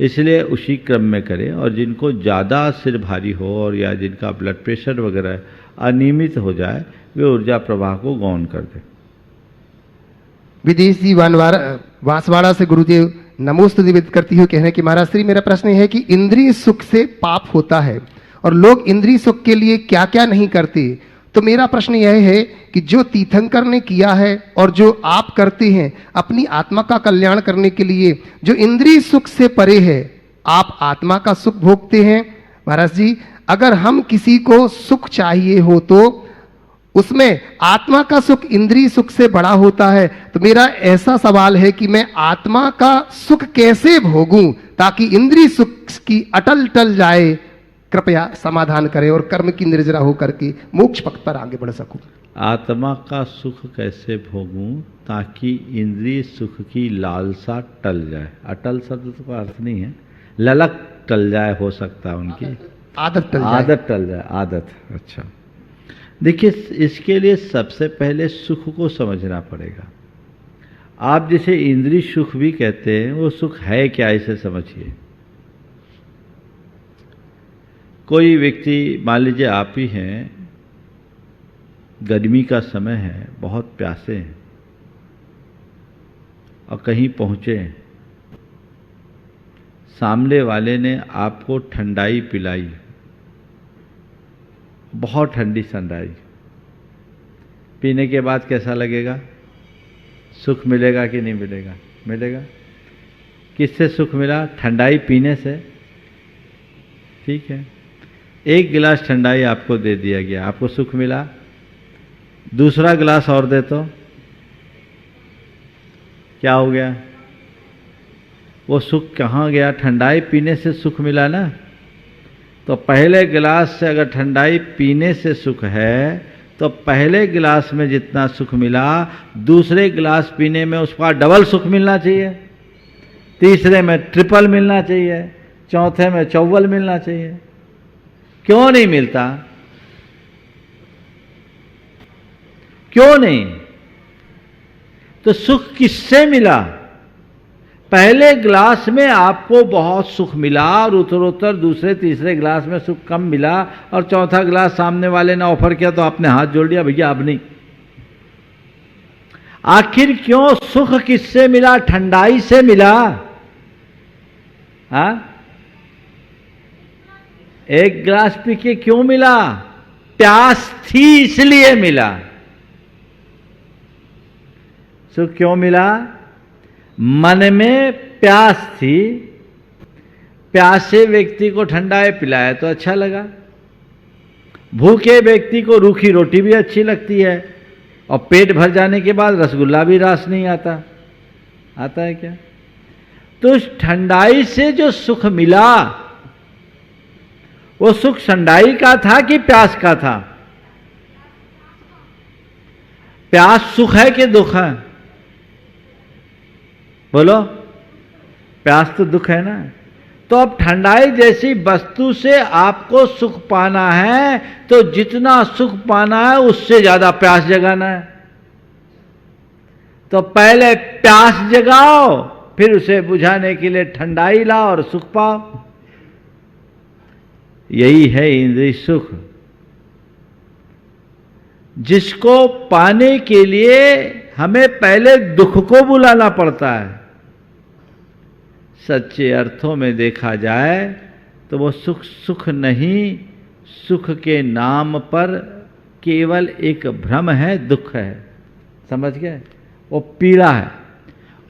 इसलिए उसी क्रम में करें। और जिनको ज़्यादा सिर भारी हो और या जिनका ब्लड प्रेशर वगैरह अनियमित हो जाए, वे ऊर्जा प्रवाह को गौण कर दें। विदेशी बांसवाड़ा से गुरुदेव नमोस्तु निवेदित करती हुई कह रहे हैं कि महाराज श्री, मेरा प्रश्न है कि इंद्रिय सुख से पाप होता है और लोग इंद्रिय सुख के लिए क्या क्या नहीं करते। तो मेरा प्रश्न यह है कि जो तीर्थंकर ने किया है और जो आप करते हैं अपनी आत्मा का कल्याण करने के लिए, जो इंद्रिय सुख से परे है, आप आत्मा का सुख भोगते हैं। महाराज जी, अगर हम किसी को सुख चाहिए हो तो उसमें आत्मा का सुख इंद्रिय सुख से बड़ा होता है। तो मेरा ऐसा सवाल है कि मैं आत्मा का सुख कैसे भोगूं ताकि इंद्रिय सुख की अटल टल जाए। कृपया समाधान करें और कर्म की निर्जरा होकर के मोक्ष पथ पर आगे बढ़ सकूं। आत्मा का सुख कैसे भोगूं ताकि इंद्रिय सुख की लालसा टल जाए। अटल शब्द का अर्थ नहीं है, ललक टल जाए, हो सकता है उनकी आदत टल जाए। आदत टल जाए, आदत। अच्छा, देखिए इसके लिए सबसे पहले सुख को समझना पड़ेगा। आप जिसे इंद्रिय सुख भी कहते हैं वो सुख है क्या, इसे समझिए। कोई व्यक्ति, मान लीजिए आप ही हैं, गर्मी का समय है, बहुत प्यासे हैं और कहीं पहुंचे हैं, सामने वाले ने आपको ठंडाई पिलाई, बहुत ठंडी ठंडाई, पीने के बाद कैसा लगेगा? सुख मिलेगा कि नहीं मिलेगा? मिलेगा। किससे सुख मिला? ठंडाई पीने से। ठीक है, एक गिलास ठंडाई आपको दे दिया गया, आपको सुख मिला। दूसरा गिलास और दे तो क्या हो गया? वो सुख कहाँ गया? ठंडाई पीने से सुख मिला ना। तो पहले गिलास से अगर ठंडाई पीने से सुख है तो पहले गिलास में जितना सुख मिला दूसरे गिलास पीने में उसका डबल सुख मिलना चाहिए, तीसरे में ट्रिपल मिलना चाहिए, चौथे में चौवल मिलना चाहिए। क्यों नहीं मिलता? क्यों नहीं? तो सुख किससे मिला? पहले गिलास में आपको बहुत सुख मिला और उत्तरोत्तर दूसरे तीसरे गिलास में सुख कम मिला और चौथा गिलास सामने वाले ने ऑफर किया तो आपने हाथ जोड़ दिया, भैया अब नहीं। आखिर क्यों? सुख किससे मिला? ठंडाई से मिला। हाँ, एक गिलास पी के क्यों मिला? प्यास थी इसलिए मिला। सुख क्यों मिला? मन में प्यास थी, प्यासे व्यक्ति को ठंडाई पिलाया तो अच्छा लगा। भूखे व्यक्ति को रूखी रोटी भी अच्छी लगती है और पेट भर जाने के बाद रसगुल्ला भी रास नहीं आता। आता है क्या? तो उस ठंडाई से जो सुख मिला वो सुख ठंडाई का था कि प्यास का था? प्यास सुख है कि दुख है? बोलो, प्यास तो दुख है ना। तो अब ठंडाई जैसी वस्तु से आपको सुख पाना है तो जितना सुख पाना है उससे ज्यादा प्यास जगाना है। तो पहले प्यास जगाओ, फिर उसे बुझाने के लिए ठंडाई लाओ और सुख पाओ। यही है इंद्रिय सुख, जिसको पाने के लिए हमें पहले दुख को बुलाना पड़ता है। सच्चे अर्थों में देखा जाए तो वो सुख सुख नहीं, सुख के नाम पर केवल एक भ्रम है, दुख है। समझ गए? वो पीड़ा है,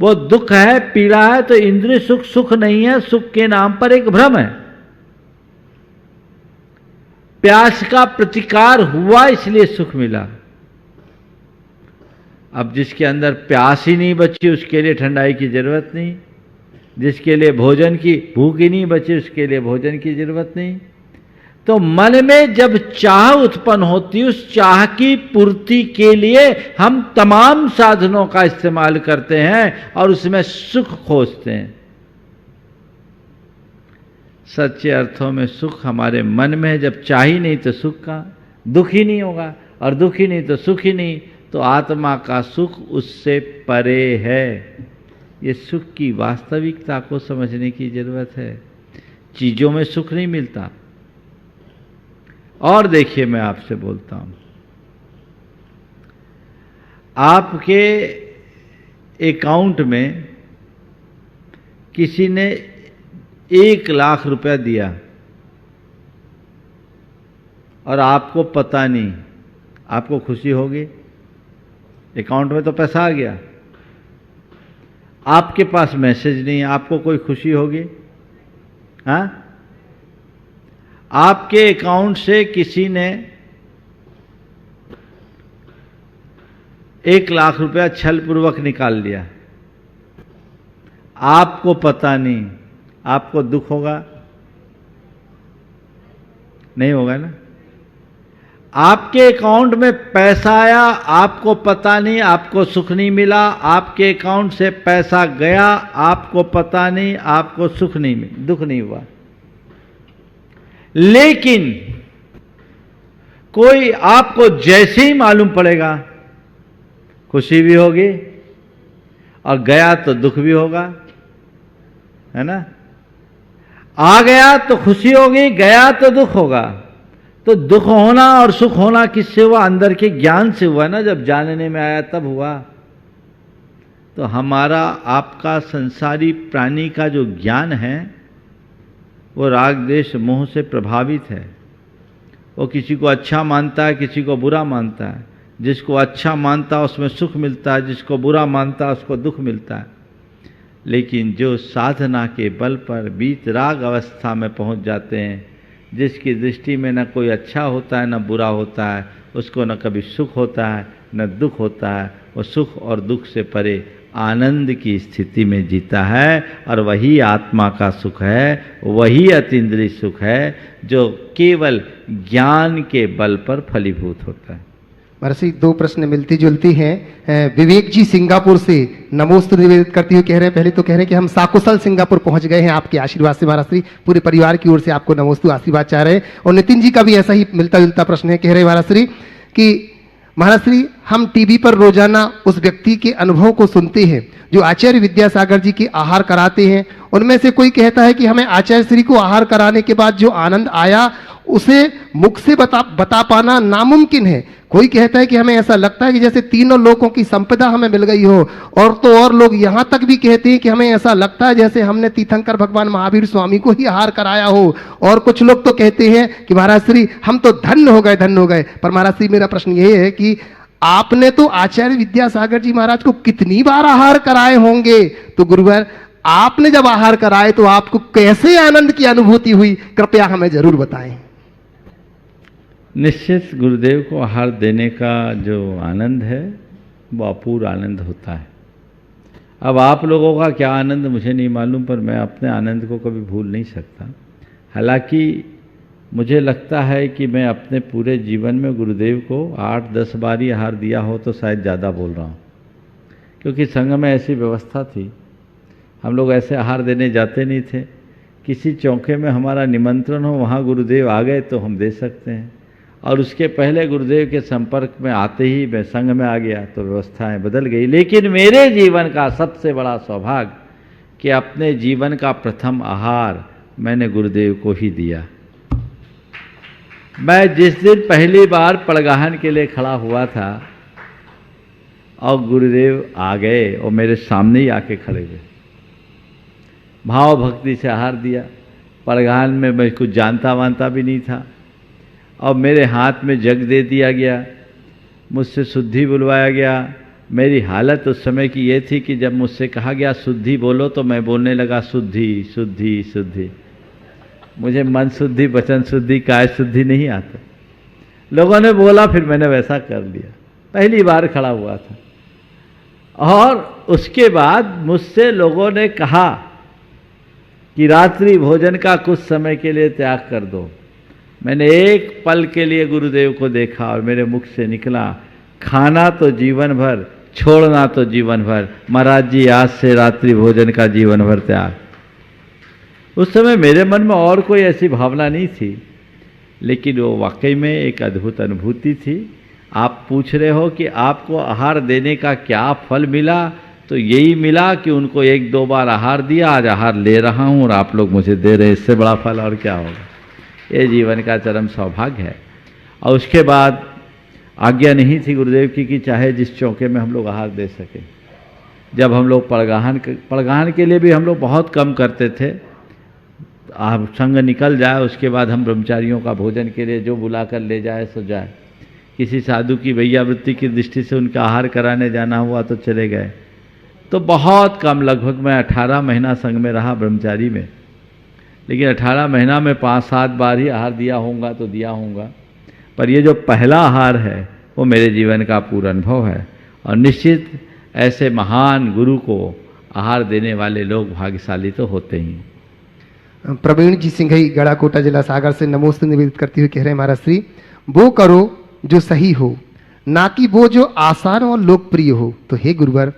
वो दुख है, पीड़ा है। तो इंद्रिय सुख सुख नहीं है, सुख के नाम पर एक भ्रम है। प्यास का प्रतिकार हुआ इसलिए सुख मिला। अब जिसके अंदर प्यास ही नहीं बची उसके लिए ठंडाई की जरूरत नहीं, जिसके लिए भोजन की भूख ही नहीं बची उसके लिए भोजन की जरूरत नहीं। तो मन में जब चाह उत्पन्न होती उस चाह की पूर्ति के लिए हम तमाम साधनों का इस्तेमाल करते हैं और उसमें सुख खोजते हैं। सच्चे अर्थों में सुख हमारे मन में है। जब चाह ही नहीं तो सुख का, दुख ही नहीं होगा और दुख ही नहीं तो सुख ही नहीं। तो आत्मा का सुख उससे परे है। ये सुख की वास्तविकता को समझने की जरूरत है। चीजों में सुख नहीं मिलता। और देखिए, मैं आपसे बोलता हूं, आपके अकाउंट में किसी ने 1 लाख रुपया दिया और आपको पता नहीं, आपको खुशी होगी? अकाउंट में तो पैसा आ गया, आपके पास मैसेज नहीं, आपको कोई खुशी होगी? हाँ? आपके अकाउंट से किसी ने 1,00,000 रुपया छल पूर्वक निकाल लिया, आपको पता नहीं, आपको दुख होगा? नहीं होगा ना। आपके अकाउंट में पैसा आया, आपको पता नहीं, आपको सुख नहीं मिला। आपके अकाउंट से पैसा गया, आपको पता नहीं, आपको सुख नहीं मिला, दुख नहीं हुआ। लेकिन कोई आपको जैसे ही मालूम पड़ेगा, खुशी भी होगी और गया तो दुख भी होगा, है ना। आ गया तो खुशी होगी, गया तो दुख होगा। तो दुख होना और सुख होना किससे हुआ? अंदर के ज्ञान से हुआ ना। जब जानने में आया तब हुआ। तो हमारा आपका संसारी प्राणी का जो ज्ञान है वो राग द्वेष मोह से प्रभावित है। वो किसी को अच्छा मानता है, किसी को बुरा मानता है। जिसको अच्छा मानता है उसमें सुख मिलता है, जिसको बुरा मानता है उसको दुख मिलता है। लेकिन जो साधना के बल पर वीतराग अवस्था में पहुंच जाते हैं, जिसकी दृष्टि में न कोई अच्छा होता है न बुरा होता है, उसको न कभी सुख होता है न दुख होता है, वो सुख और दुख से परे आनंद की स्थिति में जीता है। और वही आत्मा का सुख है, वही अतीन्द्रिय सुख है जो केवल ज्ञान के बल पर फलीभूत होता है। महर्षि, दो प्रश्न मिलती जुलती हैं। विवेक जी सिंगापुर से नमोस्तु निवेदित करते हुए कह रहे हैं, पहले तो कह रहे हैं कि हम साकुशल सिंगापुर पहुंच गए हैं आपके आशीर्वाद से। महर्षि, पूरे परिवार की ओर से आपको नमोस्तु आशीर्वाद चाह रहे हैं। और नितिन जी का भी ऐसा ही मिलता जुलता प्रश्न है। कह रहे महर्षि कि महर्षि, हम टीवी पर रोजाना उस व्यक्ति के अनुभव को सुनते हैं जो आचार्य विद्यासागर जी के आहार कराते हैं। उनमें से कोई कहता है कि हमें आचार्य श्री को आहार कराने के बाद जो आनंद आया उसे मुख से बता पाना नामुमकिन है। कोई कहता है कि हमें ऐसा लगता है कि जैसे तीनों लोकों की संपदा हमें मिल गई हो। और तो और लोग यहाँ तक भी कहते हैं कि हमें ऐसा लगता है जैसे हमने तीर्थंकर भगवान महावीर स्वामी को ही आहार कराया हो। और कुछ लोग तो कहते हैं कि महाराज श्री हम तो धन्य हो गए, धन्य हो गए। पर महाराज श्री, मेरा प्रश्न ये है कि आपने तो आचार्य विद्यासागर जी महाराज को कितनी बार आहार कराए होंगे? तो गुरुवर, आपने जब आहार कराए तो आपको कैसे आनंद की अनुभूति हुई? कृपया हमें जरूर बताएं। निश्चित गुरुदेव को आहार देने का जो आनंद है वो अपूर्व आनंद होता है। अब आप लोगों का क्या आनंद मुझे नहीं मालूम, पर मैं अपने आनंद को कभी भूल नहीं सकता। हालांकि मुझे लगता है कि मैं अपने पूरे जीवन में गुरुदेव को 8-10 बार ही आहार दिया हो तो शायद ज़्यादा बोल रहा हूँ। क्योंकि संघ में ऐसी व्यवस्था थी, हम लोग ऐसे आहार देने जाते नहीं थे। किसी चौके में हमारा निमंत्रण हो, वहाँ गुरुदेव आ गए तो हम दे सकते हैं। और उसके पहले गुरुदेव के संपर्क में आते ही मैं संघ में आ गया तो व्यवस्थाएं बदल गई। लेकिन मेरे जीवन का सबसे बड़ा सौभाग्य कि अपने जीवन का प्रथम आहार मैंने गुरुदेव को ही दिया। मैं जिस दिन पहली बार पड़गाहन के लिए खड़ा हुआ था और गुरुदेव आ गए और मेरे सामने ही आके खड़े हुए, भाव भक्ति से आहार दिया। पड़गाहन में मैं कुछ जानता वानता भी नहीं था और मेरे हाथ में जग दे दिया गया, मुझसे शुद्धि बुलवाया गया। मेरी हालत उस समय की ये थी कि जब मुझसे कहा गया शुद्धि बोलो तो मैं बोलने लगा शुद्धि शुद्धि शुद्धि। मुझे मन शुद्धि, वचन शुद्धि, काय शुद्धि नहीं आता। लोगों ने बोला, फिर मैंने वैसा कर लिया। पहली बार खड़ा हुआ था और उसके बाद मुझसे लोगों ने कहा कि रात्रि भोजन का कुछ समय के लिए त्याग कर दो। मैंने एक पल के लिए गुरुदेव को देखा और मेरे मुख से निकला, खाना तो जीवन भर, छोड़ना तो जीवन भर। महाराज जी, आज से रात्रि भोजन का जीवन भर त्याग। उस समय मेरे मन में और कोई ऐसी भावना नहीं थी, लेकिन वो वाकई में एक अद्भुत अनुभूति थी। आप पूछ रहे हो कि आपको आहार देने का क्या फल मिला, तो यही मिला कि उनको 1-2 बार आहार दिया, आज आहार ले रहा हूँ और आप लोग मुझे दे रहे हैं। इससे बड़ा फल और क्या होगा? ये जीवन का चरम सौभाग्य है। और उसके बाद आज्ञा नहीं थी गुरुदेव की कि चाहे जिस चौके में हम लोग आहार दे सकें। जब हम लोग पड़गाहन के लिए भी हम लोग बहुत कम करते थे। आप संग निकल जाए उसके बाद हम ब्रह्मचारियों का भोजन के लिए जो बुला कर ले जाए सो जाए। किसी साधु की वैयावृत्ति की दृष्टि से उनका आहार कराने जाना हुआ तो चले गए। तो बहुत कम, लगभग मैं 18 महीना संग में रहा ब्रह्मचारी में, लेकिन 18 महीना में 5-7 बार ही आहार दिया होगा तो दिया होगा। पर ये जो पहला आहार है वो मेरे जीवन का पूरा अनुभव है। और निश्चित ऐसे महान गुरु को आहार देने वाले लोग भाग्यशाली तो होते ही। प्रवीण जी सिंघई गढ़ाकोटा जिला सागर से नमोस्तु निवेदित करते हुए कह रहे हैं महाराज श्री, वो करो जो सही हो, ना कि वो जो आसान और लोकप्रिय हो। तो हे गुरुवर,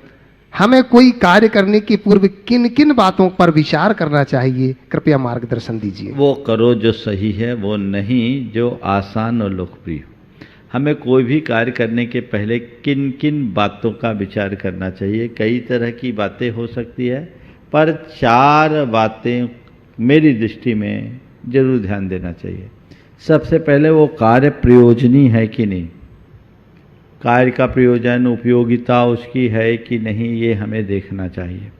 हमें कोई कार्य करने के पूर्व किन किन बातों पर विचार करना चाहिए, कृपया मार्गदर्शन दीजिए। वो करो जो सही है, वो नहीं जो आसान और लोकप्रिय हो। हमें कोई भी कार्य करने के पहले किन किन बातों का विचार करना चाहिए। कई तरह की बातें हो सकती है, पर 4 बातें मेरी दृष्टि में जरूर ध्यान देना चाहिए। सबसे पहले वो कार्य प्रयोजनी है कि नहीं, कार्य का प्रयोजन उपयोगिता उसकी है कि नहीं, ये हमें देखना चाहिए।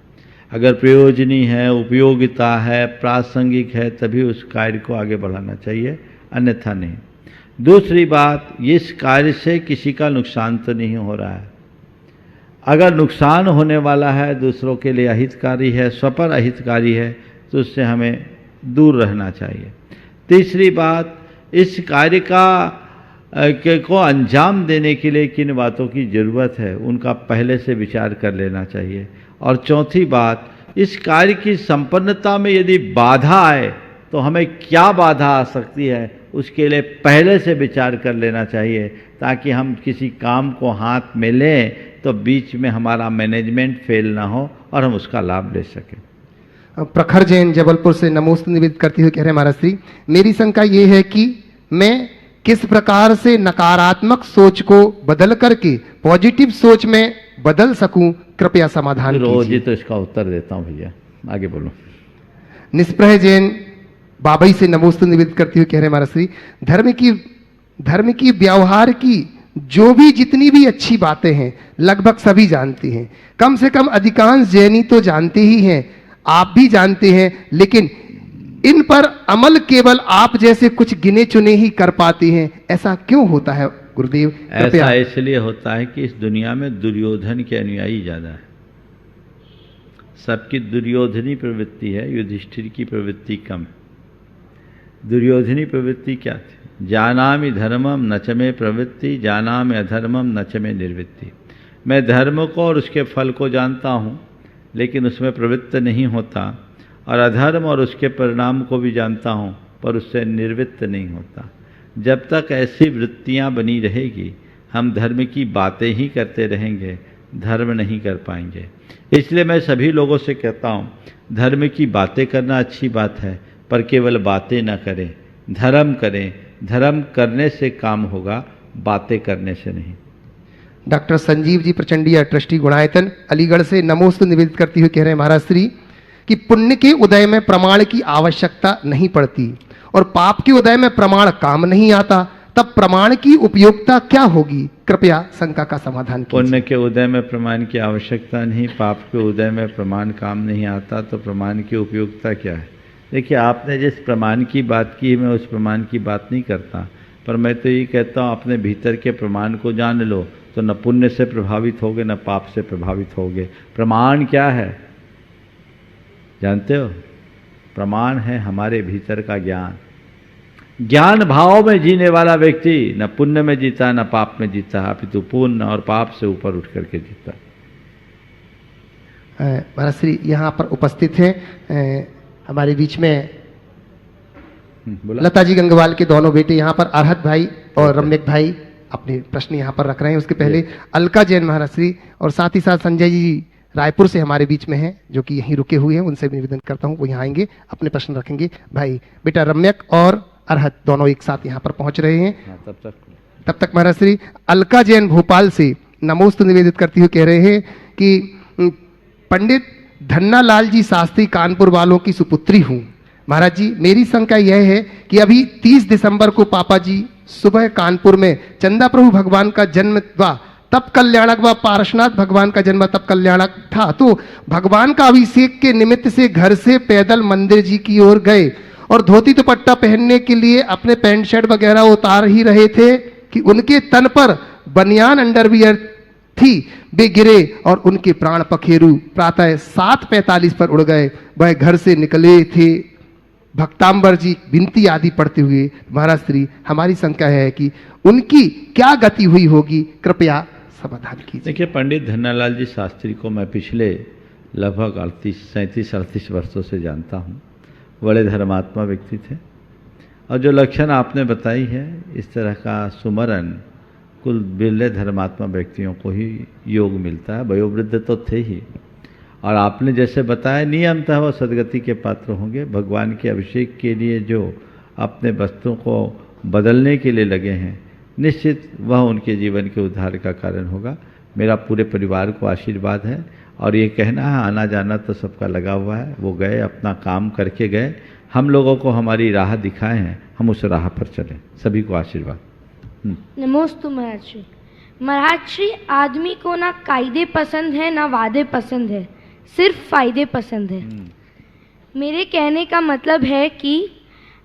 अगर प्रयोजनी है, उपयोगिता है, प्रासंगिक है, तभी उस कार्य को आगे बढ़ाना चाहिए, अन्यथा नहीं। दूसरी बात, इस कार्य से किसी का नुकसान तो नहीं हो रहा है। अगर नुकसान होने वाला है, दूसरों के लिए अहितकारी है, स्वपर अहितकारी है, तो उससे हमें दूर रहना चाहिए। तीसरी बात, इस कार्य को अंजाम देने के लिए किन बातों की ज़रूरत है, उनका पहले से विचार कर लेना चाहिए। और चौथी बात, इस कार्य की संपन्नता में यदि बाधा आए तो हमें क्या बाधा आ सकती है, उसके लिए पहले से विचार कर लेना चाहिए, ताकि हम किसी काम को हाथ में लें तो बीच में हमारा मैनेजमेंट फेल ना हो और हम उसका लाभ ले सकें। प्रखर जैन जबलपुर से नमोस्तु निवेदित करते हुए कह रहे हैं महाराज श्री, मेरी शंका ये है कि मैं किस प्रकार से नकारात्मक सोच को बदल करके पॉजिटिव सोच में बदल सकूं, कृपया समाधान रोज कीजिए। ही तो इसका उत्तर देता हूं भैया, आगे बोलो। निष्प्रह जैन बाबई से नमोस्तु निवेदित करते हुए कह रहे हैं महाराज श्री, धर्म की व्यवहार की जो भी जितनी भी अच्छी बातें हैं लगभग सभी जानते हैं, कम से कम अधिकांश जैनी तो जानते ही हैं, आप भी जानते हैं, लेकिन इन पर अमल केवल आप जैसे कुछ गिने चुने ही कर पाते हैं। ऐसा क्यों होता है गुरुदेव? ऐसा इसलिए होता है कि इस दुनिया में दुर्योधन के अनुयायी ज्यादा है। सबकी दुर्योधनी प्रवृत्ति है, युधिष्ठिर की प्रवृत्ति कम है। दुर्योधनी प्रवृत्ति क्या थी? जानामि धर्मम न च मे प्रवृत्ति, जानामि अधर्मम न च मे निर्वृत्ति। मैं धर्म को और उसके फल को जानता हूँ, लेकिन उसमें प्रवृत्त नहीं होता, और अधर्म और उसके परिणाम को भी जानता हूँ, पर उससे निवृत्त नहीं होता। जब तक ऐसी वृत्तियाँ बनी रहेगी, हम धर्म की बातें ही करते रहेंगे, धर्म नहीं कर पाएंगे। इसलिए मैं सभी लोगों से कहता हूँ, धर्म की बातें करना अच्छी बात है, पर केवल बातें न करें, धर्म करें। धर्म करने से काम होगा, बातें करने से नहीं। डॉक्टर संजीव जी प्रचंडिया, ट्रस्टी गुणायतन, अलीगढ़ से नमोस्तु निवेदित करते हुए कह रहे हैं महाराज श्री कि पुण्य के उदय में प्रमाण की आवश्यकता नहीं पड़ती और पाप के उदय में प्रमाण काम नहीं आता, तब प्रमाण की उपयोगिता क्या होगी? कृपया शंका का समाधान कीजिए। पुण्य के उदय में प्रमाण की आवश्यकता नहीं, पाप के उदय में प्रमाण काम नहीं आता, तो प्रमाण की उपयोगिता क्या है? देखिए, आपने जिस प्रमाण की बात की, मैं उस प्रमाण की बात नहीं करता, पर मैं तो ये कहता हूँ अपने भीतर के प्रमाण को जान लो, तो न पुण्य से प्रभावित होगे न पाप से प्रभावित होगे। प्रमाण क्या है जानते हो? प्रमाण है हमारे भीतर का ज्ञान। ज्ञान भाव में जीने वाला व्यक्ति न पुण्य में जीता न पाप में जीता, अपितु पुण्य और पाप से ऊपर उठ करके जीता। महाराज श्री यहाँ पर उपस्थित हैं हमारे बीच में लता जी गंगवाल के दोनों बेटे यहाँ पर अरहत भाई और रम्यक भाई अपने प्रश्न यहाँ पर रख रहे हैं। उसके पहले अलका जैन महाराज श्री और साथ ही साथ संजय जी रायपुर से हमारे बीच में हैं, जो कि यहीं रुके हुए हैं। उनसे निवेदन करता हूँ वो यहाँ आएंगे, अपने प्रश्न रखेंगे। भाई बेटा रम्यक और अरहत दोनों एक साथ यहाँ पर पहुंच रहे हैं। तब तक महाराज श्री अलका जैन भोपाल से नमोस्तु निवेदित करती हुए कह रहे हैं कि पंडित धन्ना लाल जी शास्त्री कानपुर वालों की सुपुत्री हूँ। महाराज जी, मेरी शंका यह है कि अभी 30 दिसंबर को पापा जी सुबह कानपुर में चंदा प्रभु भगवान का जन्म हुआ, तब कल्याणक व पारसनाथ भगवान का जन्म तब कल्याणक था, तो भगवान का अभिषेक के निमित्त से घर से पैदल मंदिर जी की ओर गए और धोती दुपट्टा पहनने के लिए अपने पैंट शर्ट वगैरह उतार ही रहे थे कि उनके तन पर बनियान अंडरवियर थी। वे गिरे और उनके प्राण पखेरु प्रातः 7:45 पर उड़ गए। वह घर से निकले थे भक्तांबर जी विनती आदि पढ़ते हुए। महाराज श्री, हमारी शंका है कि उनकी क्या गति हुई होगी, कृपया समाधान कीजिए। देखिए, पंडित धन्नालाल जी शास्त्री को मैं पिछले लगभग 37-38 वर्षों से जानता हूँ। बड़े धर्मात्मा व्यक्ति थे और जो लक्षण आपने बताई है, इस तरह का सुमरन कुल बिरले धर्मात्मा व्यक्तियों को ही योग मिलता है। वयोवृद्ध तो थे ही, और आपने जैसे बताया नियमतः वो सदगति के पात्र होंगे। भगवान के अभिषेक के लिए जो अपने वस्तुओं को बदलने के लिए लगे हैं, निश्चित वह उनके जीवन के उद्धार का कारण होगा। मेरा पूरे परिवार को आशीर्वाद है, और ये कहना है आना जाना तो सबका लगा हुआ है। वो गए, अपना काम करके गए, हम लोगों को हमारी राह दिखाए हैं, हम उस राह पर चलें। सभी को आशीर्वाद। नमोस्तु महाराज श्री। महाराज श्री, आदमी को ना कायदे पसंद है ना वादे पसंद है, सिर्फ फायदे पसंद है। मेरे कहने का मतलब है कि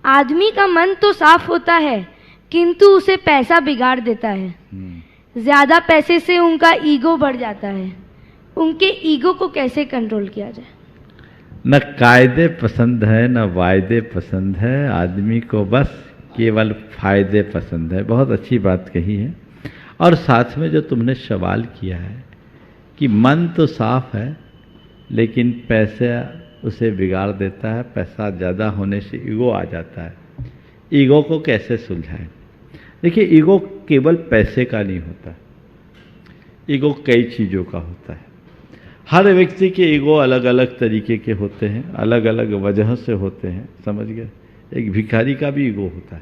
आदमी का मन तो साफ होता है, किंतु उसे पैसा बिगाड़ देता है। ज्यादा पैसे से उनका ईगो बढ़ जाता है। उनके ईगो को कैसे कंट्रोल किया जाए? न कायदे पसंद है न वायदे पसंद है, आदमी को बस केवल फायदे पसंद है। बहुत अच्छी बात कही है। और साथ में जो तुमने सवाल किया है कि मन तो साफ है लेकिन पैसे उसे बिगाड़ देता है, पैसा ज़्यादा होने से ईगो आ जाता है। ईगो को कैसे सुलझाएं? देखिए, ईगो केवल पैसे का नहीं होता, ईगो कई चीज़ों का होता है। हर व्यक्ति के ईगो अलग अलग तरीके के होते हैं, अलग अलग वजह से होते हैं, समझ गए। एक भिखारी का भी ईगो होता है,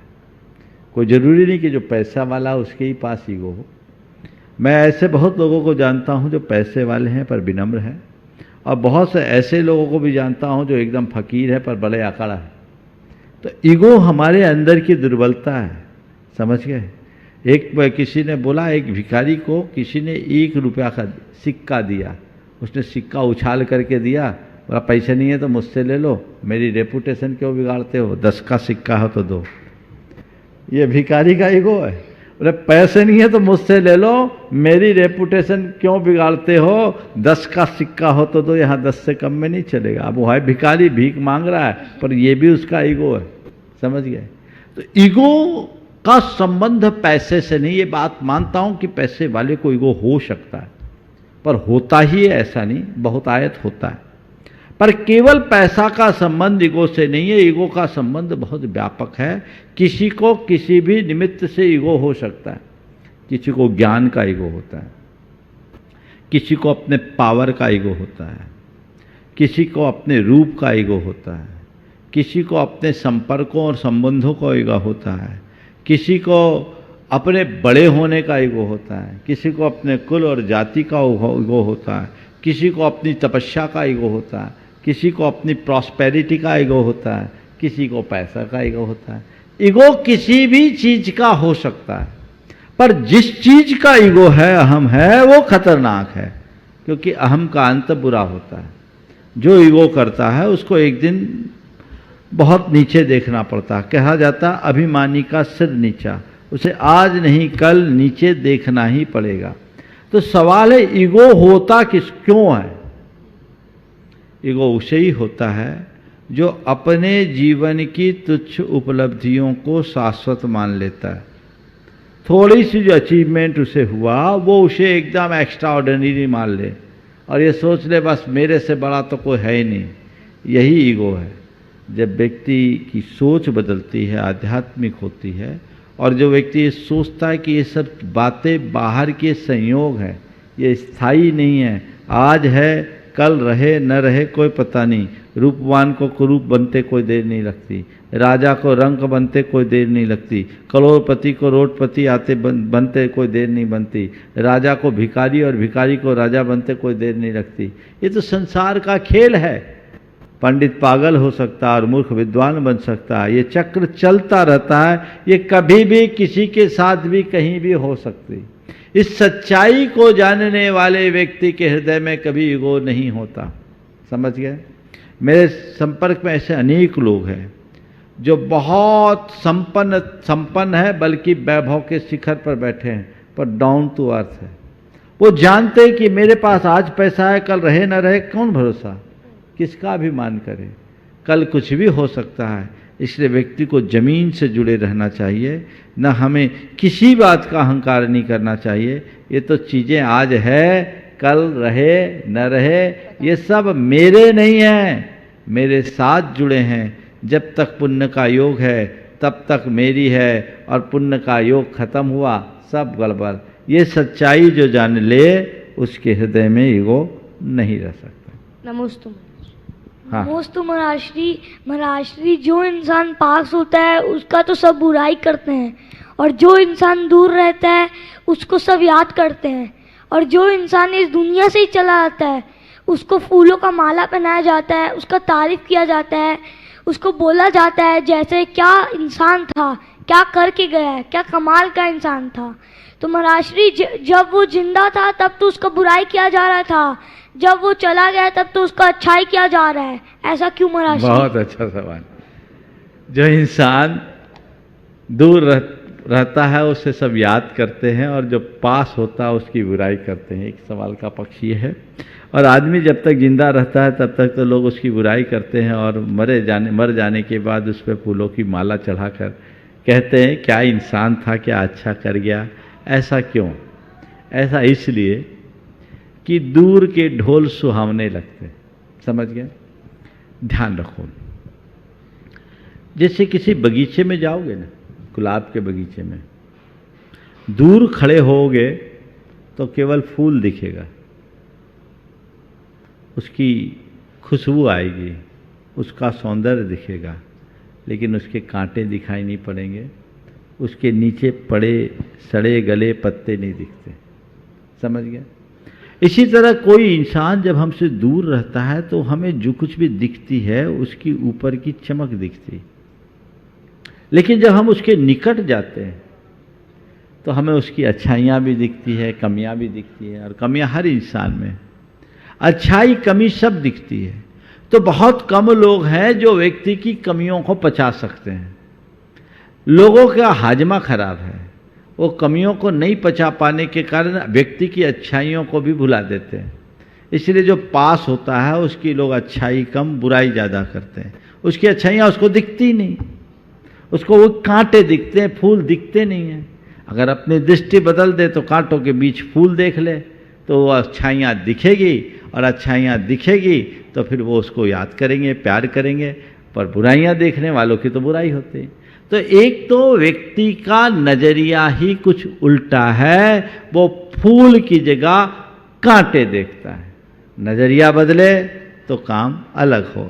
कोई ज़रूरी नहीं कि जो पैसा वाला उसके ही पास ईगो हो। मैं ऐसे बहुत लोगों को जानता हूं जो पैसे वाले हैं पर विनम्र हैं, और बहुत से ऐसे लोगों को भी जानता हूं जो एकदम फकीर है पर बड़े आकड़ा है। तो ईगो हमारे अंदर की दुर्बलता है, समझ गए। एक किसी ने बोला, एक भिखारी को किसी ने 1 रुपया का सिक्का दिया, उसने सिक्का उछाल करके दिया, बोला पैसे नहीं है तो मुझसे ले लो, मेरी रेपुटेशन क्यों बिगाड़ते हो, 10 का सिक्का हो तो दो। ये भिखारी का ईगो है। बोले पैसे नहीं है तो मुझसे ले लो, मेरी रेपुटेशन क्यों बिगाड़ते हो, 10 का सिक्का हो तो दो, यहाँ 10 से कम में नहीं चलेगा। अब वो है भिखारी, भीख मांग रहा है, पर ये भी उसका ईगो है, समझ गए। तो ईगो का संबंध पैसे से नहीं। ये बात मानता हूं कि पैसे वाले को ईगो हो सकता है, पर होता ही है ऐसा नहीं, बहुतायत होता है। पर केवल पैसा का संबंध ईगो से नहीं है, ईगो का संबंध बहुत व्यापक है। किसी को किसी भी निमित्त से ईगो हो सकता है। किसी को ज्ञान का ईगो होता है, किसी को अपने पावर का ईगो होता है, किसी को अपने रूप का ईगो होता है, किसी को अपने संपर्कों और संबंधों का ईगो होता है, किसी को अपने बड़े होने का ईगो होता है, किसी को अपने कुल और जाति का ईगो होता है, किसी को अपनी तपस्या का ईगो होता है, किसी को अपनी प्रॉस्पेरिटी का ईगो होता है, किसी को पैसा का ईगो होता है। ईगो किसी भी चीज का हो सकता है, पर जिस चीज का ईगो है, अहम है, वो खतरनाक है, क्योंकि अहम का अंत बुरा होता है। जो ईगो करता है उसको एक दिन बहुत नीचे देखना पड़ता है। कहा जाता अभिमानी का सिर नीचा, उसे आज नहीं कल नीचे देखना ही पड़ेगा। तो सवाल है ईगो होता क्यों है? ईगो उसे ही होता है जो अपने जीवन की तुच्छ उपलब्धियों को शाश्वत मान लेता है। थोड़ी सी जो अचीवमेंट उसे हुआ वो उसे एकदम एक्स्ट्रा ऑर्डिनरी मान ले और ये सोच ले बस मेरे से बड़ा तो कोई है ही नहीं। यही ईगो है। जब व्यक्ति की सोच बदलती है, आध्यात्मिक होती है, और जो व्यक्ति ये सोचता है कि ये सब बातें बाहर के संयोग हैं, ये स्थायी नहीं है, आज है कल रहे न रहे कोई पता नहीं, रूपवान को कुरूप बनते कोई देर नहीं लगती, राजा को रंक बनते कोई देर नहीं लगती, करोड़पति को रोडपति आते बनते कोई देर नहीं बनती, राजा को भिखारी और भिखारी को राजा बनते कोई देर नहीं लगती। ये तो संसार का खेल है। पंडित पागल हो सकता है और मूर्ख विद्वान बन सकता है। ये चक्र चलता रहता है, ये कभी भी किसी के साथ भी कहीं भी हो सकती। इस सच्चाई को जानने वाले व्यक्ति के हृदय में कभी ईगो नहीं होता। समझ गए? मेरे संपर्क में ऐसे अनेक लोग हैं जो बहुत संपन्न है, बल्कि वैभव के शिखर पर बैठे हैं, पर डाउन टू अर्थ है। वो जानते हैं कि मेरे पास आज पैसा है, कल रहे न रहे कौन भरोसा, किसका अभिमान करे, कल कुछ भी हो सकता है। इसलिए व्यक्ति को जमीन से जुड़े रहना चाहिए, न हमें किसी बात का अहंकार नहीं करना चाहिए। ये तो चीज़ें आज है, कल रहे न रहे, ये सब मेरे नहीं हैं, मेरे साथ जुड़े हैं। जब तक पुण्य का योग है तब तक मेरी है, और पुण्य का योग खत्म हुआ सब गड़बड़। ये सच्चाई जो जान ले उसके हृदय में ईगो नहीं रह सकता। नमोस्तु हाँ। नमोस्तु महाराष्ट्री, जो इंसान पास होता है उसका तो सब बुराई करते हैं, और जो इंसान दूर रहता है उसको सब याद करते हैं, और जो इंसान इस दुनिया से ही चला जाता है उसको फूलों का माला पहनाया जाता है, उसका तारीफ किया जाता है, उसको बोला जाता है जैसे क्या इंसान था, क्या करके गया है, क्या कमाल का इंसान था। तो महाराष्ट्री, जब वो जिंदा था तब तो उसका बुराई किया जा रहा था, जब वो चला गया तब तो उसका अच्छाई किया जा रहा है, ऐसा क्यों महाराष्ट्री? बहुत अच्छा सवाल। जो इंसान दूर रहता है उसे सब याद करते हैं, और जो पास होता है उसकी बुराई करते हैं। एक सवाल का पक्ष ये है। और आदमी जब तक जिंदा रहता है तब तक तो लोग उसकी बुराई करते हैं, और मर जाने के बाद उस पर फूलों की माला चढ़ाकर कहते हैं क्या इंसान था, क्या अच्छा कर गया। ऐसा क्यों? ऐसा इसलिए कि दूर के ढोल सुहावने लगते। समझ गए? ध्यान रखो, जैसे किसी बगीचे में जाओगे ना, गुलाब के बगीचे में, दूर खड़े होगे तो केवल फूल दिखेगा, उसकी खुशबू आएगी, उसका सौंदर्य दिखेगा, लेकिन उसके कांटे दिखाई नहीं पड़ेंगे, उसके नीचे पड़े सड़े गले पत्ते नहीं दिखते। समझ गए? इसी तरह कोई इंसान जब हमसे दूर रहता है तो हमें जो कुछ भी दिखती है उसकी ऊपर की चमक दिखती, लेकिन जब हम उसके निकट जाते हैं तो हमें उसकी अच्छाइयाँ भी दिखती है, कमियाँ भी दिखती है, और कमियाँ हर इंसान में, अच्छाई कमी सब दिखती है। तो बहुत कम लोग हैं जो व्यक्ति की कमियों को पचा सकते हैं। लोगों का हाजमा खराब है, वो कमियों को नहीं पचा पाने के कारण व्यक्ति की अच्छाइयों को भी भुला देते हैं। इसलिए जो पास होता है उसकी लोग अच्छाई कम बुराई ज़्यादा करते हैं। उसकी अच्छाइयाँ उसको दिखती नहीं, उसको वो कांटे दिखते हैं, फूल दिखते नहीं हैं। अगर अपनी दृष्टि बदल दे तो कांटों के बीच फूल देख ले तो वो अच्छाइयाँ दिखेगी, और अच्छाइयाँ दिखेगी तो फिर वो उसको याद करेंगे, प्यार करेंगे। पर बुराइयाँ देखने वालों की तो बुराई होती है। तो एक तो व्यक्ति का नजरिया ही कुछ उल्टा है, वो फूल की जगह कांटे देखता है। नजरिया बदले तो काम अलग हो।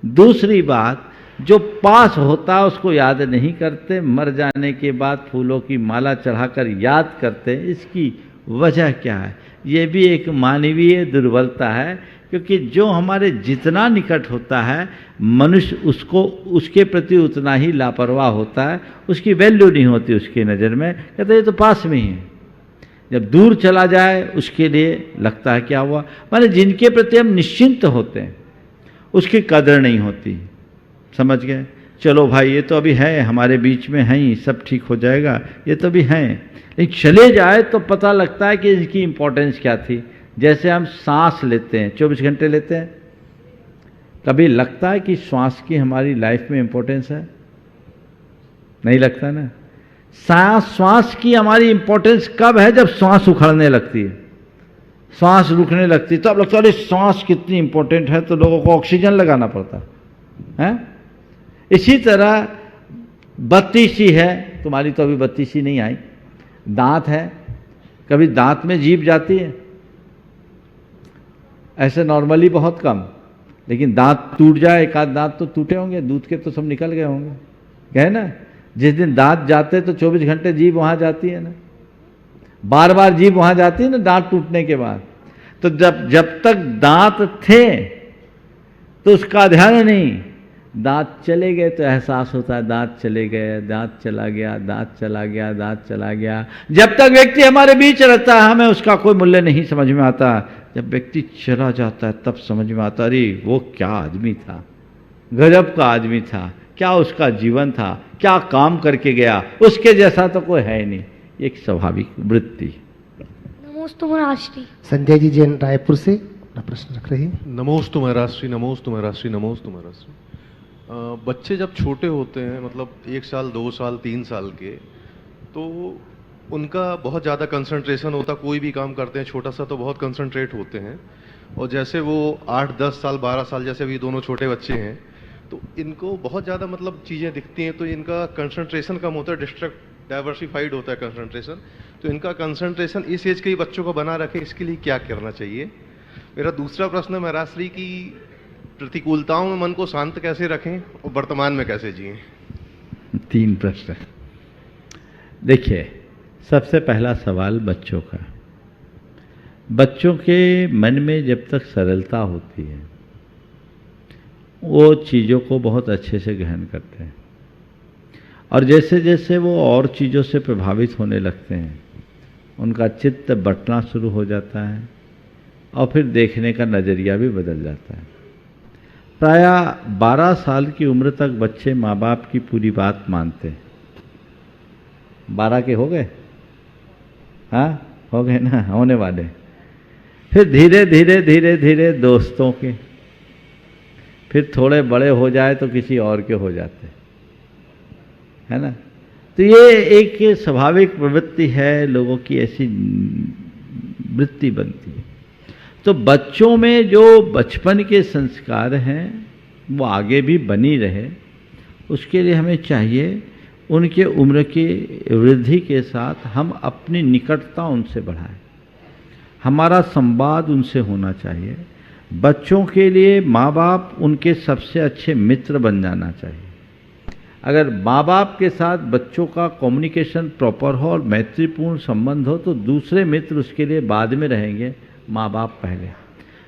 दूसरी बात, जो पास होता है उसको याद नहीं करते, मर जाने के बाद फूलों की माला चढ़ाकर याद करते। इसकी वजह क्या है? ये भी एक मानवीय दुर्बलता है, क्योंकि जो हमारे जितना निकट होता है मनुष्य उसको उसके प्रति उतना ही लापरवाह होता है, उसकी वैल्यू नहीं होती उसकी नज़र में। कहते ये तो पास में ही है। जब दूर चला जाए उसके लिए लगता है क्या हुआ। माने जिनके प्रति हम निश्चिंत होते हैं उसकी कदर नहीं होती। समझ गए? चलो भाई ये तो अभी है, हमारे बीच में है ही, सब ठीक हो जाएगा, ये तो भी हैं। लेकिन चले जाए तो पता लगता है कि इसकी इम्पोर्टेंस क्या थी। जैसे हम सांस लेते हैं, 24 घंटे लेते हैं, कभी लगता है कि श्वास की हमारी लाइफ में इम्पोर्टेंस है? नहीं लगता ना। श्वास की हमारी इम्पोर्टेंस कब है? जब श्वास उखड़ने लगती है, श्वास रुकने लगती है, तो अब लगता है अरे श्वास कितनी इम्पोर्टेंट है, तो लोगों को ऑक्सीजन लगाना पड़ता है। इसी तरह बत्ती सी है, तुम्हारी तो अभी बत्ती सी नहीं आई। दांत है, कभी दांत में जीभ जाती है? ऐसे नॉर्मली बहुत कम, लेकिन दांत टूट जाए, एक आध दांत तो टूटे होंगे, दूध के तो सब निकल गए होंगे, कहे ना। जिस दिन दांत जाते तो 24 घंटे जीभ वहां जाती है ना, बार बार जीभ वहां जाती है ना दांत टूटने के बाद। तो जब तक दांत थे तो उसका ध्यान नहीं, दांत चले गए तो एहसास होता है दांत चले गए, दांत चला गया, दांत चला गया, दांत चला गया। जब तक व्यक्ति हमारे बीच रहता है हमें उसका कोई मूल्य नहीं समझ में आता। जब व्यक्ति चला जाता है तब समझ में आता, अरे वो क्या आदमी था, गजब का आदमी था, क्या उसका जीवन था, क्या काम करके गया, उसके जैसा तो कोई है नहीं। एक स्वाभाविक वृत्ति। नमोस्तु महाराष्ट्री। संजय जी जैन रायपुर से अपना प्रश्न रख रहे हैं। नमोस्तु महाराष्ट्री, नमोस्तु महाराष्ट्री, नमोस्तु महाराष्ट्री। बच्चे जब छोटे होते हैं, मतलब 1 साल 2 साल 3 साल के, तो उनका बहुत ज़्यादा कंसंट्रेशन होता, कोई भी काम करते हैं छोटा सा तो बहुत कंसंट्रेट होते हैं। और जैसे वो 8-10 साल 12 साल, जैसे अभी दोनों छोटे बच्चे हैं, तो इनको बहुत ज़्यादा मतलब चीज़ें दिखती हैं तो इनका कंसंट्रेशन कम होता है, डाइवर्सिफाइड होता है कंसंट्रेशन। तो इनका कंसंट्रेशन इस एज के ही बच्चों को बना रखे, इसके लिए क्या करना चाहिए? मेरा दूसरा प्रश्न है महाराज श्री की प्रतिकूलताओं में मन को शांत कैसे रखें और वर्तमान में कैसे जिएं? 3 प्रश्न। देखिए, सबसे पहला सवाल बच्चों का। बच्चों के मन में जब तक सरलता होती है वो चीज़ों को बहुत अच्छे से ग्रहण करते हैं, और जैसे जैसे वो और चीज़ों से प्रभावित होने लगते हैं उनका चित्त बंटना शुरू हो जाता है और फिर देखने का नज़रिया भी बदल जाता है। प्रायः 12 साल की उम्र तक बच्चे माँ बाप की पूरी बात मानते हैं। 12 के हो गए? हाँ, हो गए ना, होने वाले। फिर धीरे धीरे धीरे धीरे दोस्तों के, फिर थोड़े बड़े हो जाए तो किसी और के हो जाते, है ना। तो ये एक स्वाभाविक प्रवृत्ति है, लोगों की ऐसी वृत्ति बनती है। तो बच्चों में जो बचपन के संस्कार हैं वो आगे भी बनी रहे, उसके लिए हमें चाहिए उनके उम्र की वृद्धि के साथ हम अपनी निकटता उनसे बढ़ाएं, हमारा संवाद उनसे होना चाहिए। बच्चों के लिए माँ बाप उनके सबसे अच्छे मित्र बन जाना चाहिए। अगर माँ बाप के साथ बच्चों का कम्युनिकेशन प्रॉपर हो और मैत्रीपूर्ण संबंध हो तो दूसरे मित्र उसके लिए बाद में रहेंगे, माँ बाप पहले।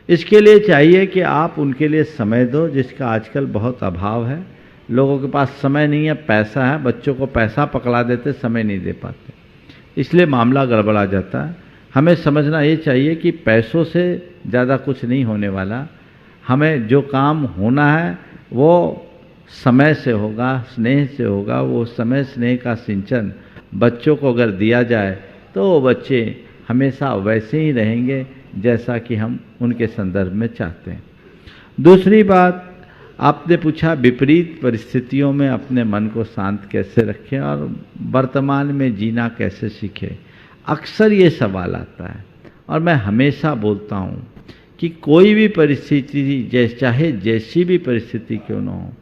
इसके लिए चाहिए कि आप उनके लिए समय दो, जिसका आजकल बहुत अभाव है। लोगों के पास समय नहीं है, पैसा है, बच्चों को पैसा पकड़ा देते, समय नहीं दे पाते, इसलिए मामला गड़बड़ा जाता है। हमें समझना ये चाहिए कि पैसों से ज़्यादा कुछ नहीं होने वाला। हमें जो काम होना है वो समय से होगा, स्नेह से होगा। वो समय स्नेह का सिंचन बच्चों को अगर दिया जाए तो वो बच्चे हमेशा वैसे ही रहेंगे जैसा कि हम उनके संदर्भ में चाहते हैं। दूसरी बात, आपने पूछा विपरीत परिस्थितियों में अपने मन को शांत कैसे रखें और वर्तमान में जीना कैसे सीखें। अक्सर ये सवाल आता है और मैं हमेशा बोलता हूँ कि कोई भी परिस्थिति, चाहे जैसी भी परिस्थिति क्यों न हो,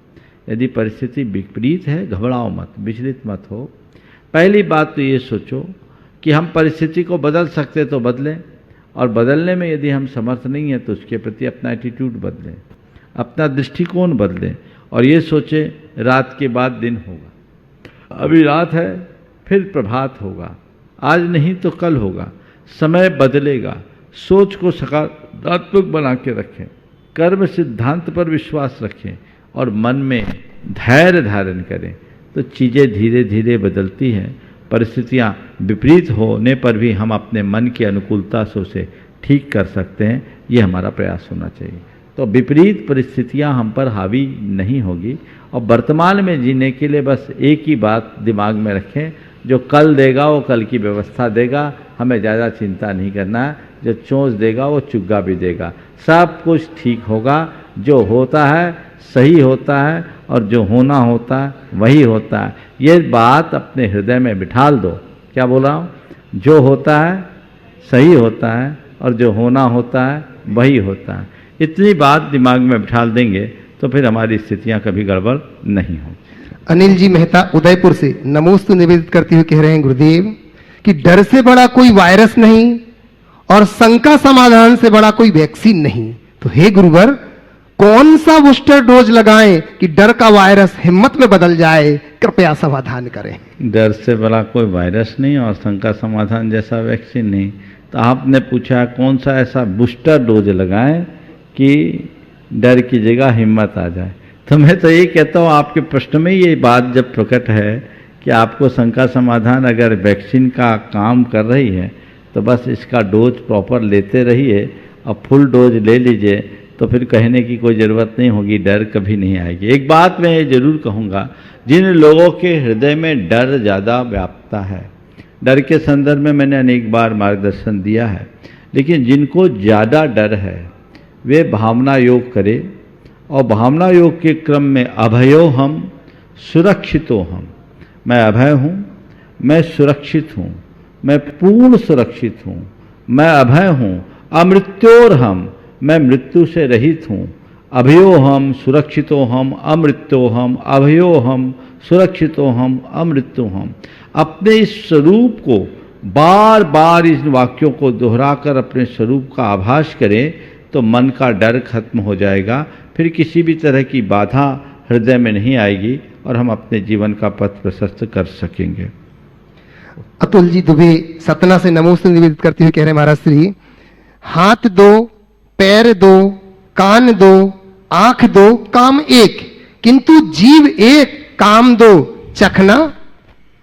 यदि परिस्थिति विपरीत है घबराओ मत, विचलित मत हो। पहली बात तो ये सोचो कि हम परिस्थिति को बदल सकते तो बदलें, और बदलने में यदि हम समर्थ नहीं हैं तो उसके प्रति अपना एटीट्यूड बदलें, अपना दृष्टिकोण बदलें और ये सोचें रात के बाद दिन होगा। अभी रात है फिर प्रभात होगा, आज नहीं तो कल होगा, समय बदलेगा। सोच को सकारात्मक बना के रखें, कर्म सिद्धांत पर विश्वास रखें और मन में धैर्य धारण करें तो चीज़ें धीरे धीरे बदलती हैं। परिस्थितियाँ विपरीत होने पर भी हम अपने मन की अनुकूलता से उसे ठीक कर सकते हैं, ये हमारा प्रयास होना चाहिए। तो विपरीत परिस्थितियाँ हम पर हावी नहीं होगी। और वर्तमान में जीने के लिए बस एक ही बात दिमाग में रखें, जो कल देगा वो कल की व्यवस्था देगा, हमें ज़्यादा चिंता नहीं करना है। जो चोंच देगा वो चुग्गा भी देगा, सब कुछ ठीक होगा। जो होता है सही होता है और जो होना होता है वही होता है। ये बात अपने हृदय में बिठाल दो। क्या बोल रहा हूँ? जो होता है सही होता है और जो होना होता है वही होता है। इतनी बात दिमाग में बिठाल देंगे तो फिर हमारी स्थितियाँ कभी गड़बड़ नहीं होंगी। अनिल जी मेहता उदयपुर से नमोस्तु निवेदित करते हुए कह रहे हैं गुरुदेव कि डर से बड़ा कोई वायरस नहीं और शंका समाधान से बड़ा कोई वैक्सीन नहीं। तो हे गुरुवर, कौन सा बूस्टर डोज लगाएं कि डर का वायरस हिम्मत में बदल जाए? कृपया समाधान करें। डर से बड़ा कोई वायरस नहीं और शंका समाधान जैसा वैक्सीन नहीं। तो आपने पूछा कौन सा ऐसा बूस्टर डोज लगाएं कि डर की जगह हिम्मत आ जाए। तो मैं तो ये कहता हूँ, आपके प्रश्न में ये बात जब प्रकट है कि आपको शंका समाधान अगर वैक्सीन का काम कर रही है तो बस इसका डोज प्रॉपर लेते रहिए और फुल डोज ले लीजिए, तो फिर कहने की कोई ज़रूरत नहीं होगी, डर कभी नहीं आएगी। एक बात मैं ये जरूर कहूँगा, जिन लोगों के हृदय में डर ज़्यादा व्यापता है, डर के संदर्भ में मैंने अनेक बार मार्गदर्शन दिया है, लेकिन जिनको ज़्यादा डर है वे भावना योग करें और भावना योग के क्रम में अभयो हम सुरक्षितो हम। मैं अभय हूँ, मैं सुरक्षित हूँ, मैं पूर्ण सुरक्षित हूँ, मैं अभय हूँ। अमृत्योर हम, मैं मृत्यु से रहित हूँ। अभयो हम सुरक्षितो हम अमृत्यो हम, अभयो हम सुरक्षितो हम अमृत्यो हम। अपने इस स्वरूप को बार बार इन वाक्यों को दोहराकर अपने स्वरूप का आभास करें तो मन का डर खत्म हो जाएगा। फिर किसी भी तरह की बाधा हृदय में नहीं आएगी और हम अपने जीवन का पथ प्रशस्त कर सकेंगे। अतुल जी दुबे सतना से नमोस्तु निवेदित करते हुए कह रहे महाराज श्री, हाथ दो, पैर दो, कान दो, आंख दो, काम एक, किंतु जीव एक, काम दो, चखना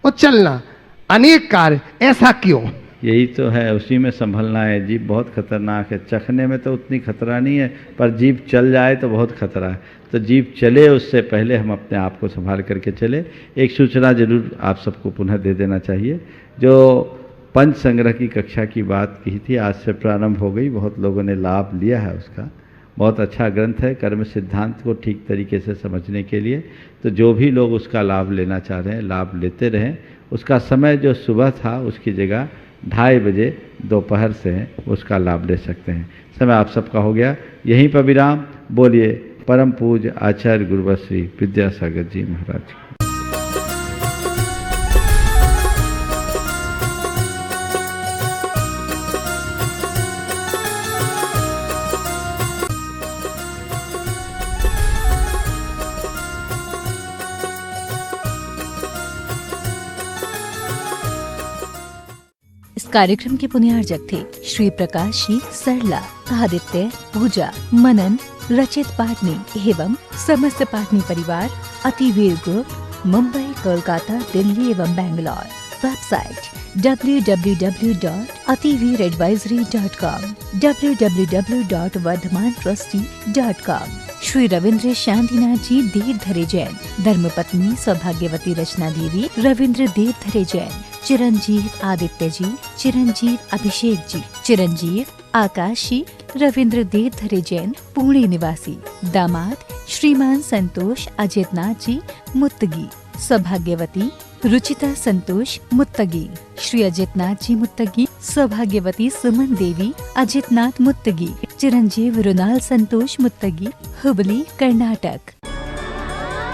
और चलना, अनेक कार्य, ऐसा क्यों? यही तो है, उसी में संभलना है। जीभ बहुत खतरनाक है, चखने में तो उतनी खतरा नहीं है, पर जीभ चल जाए तो बहुत खतरा है। तो जीभ चले उससे पहले हम अपने आप को संभाल करके चले। एक सूचना जरूर आप सबको पुनः दे देना चाहिए। जो पंच संग्रह की कक्षा की बात की थी, आज से प्रारंभ हो गई, बहुत लोगों ने लाभ लिया है उसका। बहुत अच्छा ग्रंथ है कर्म सिद्धांत को ठीक तरीके से समझने के लिए। तो जो भी लोग उसका लाभ लेना चाह रहे हैं, लाभ लेते रहें। उसका समय जो सुबह था उसकी जगह 2:30 बजे दोपहर से उसका लाभ ले सकते हैं। समय आप सबका हो गया, यहीं पर विराम। बोलिए परम पूज्य आचार्य गुरुवर श्री विद्यासागर जी महाराज। इस कार्यक्रम के पुण्यार्जक थे श्री प्रकाश जी सरला, आदित्य, पूजा, मनन, रचित पाटनी एवं समस्त पाटनी परिवार, अतिवीर ग्रुप, मुंबई, कोलकाता, दिल्ली एवं Bangalore. Website www.ativeeradvisory.com, www.vardhamantrusty.com। Shri Ravindra Shantinath ji Deodhare Jain, धर्मपत्नी सौभाग्यवती रचना देवी, रविंद्र देवधरे जैन, चिरंजीव आदित्य जी, चिरंजीव अभिषेक जी, चिरंजीव आकाश जी, रविंद्र देवधरे जैन, पुणे निवासी, दामाद श्रीमान संतोष अजितनाथ जी मुत्तगी, सौभाग्यवती रुचिता संतोष मुत्तगी, श्री अजितनाथ जी मुत्तगी, सौभाग्यवती सुमन देवी अजितनाथ मुत्तगी, चिरंजीव रुनाल संतोष मुत्तगी, हुबली कर्नाटक।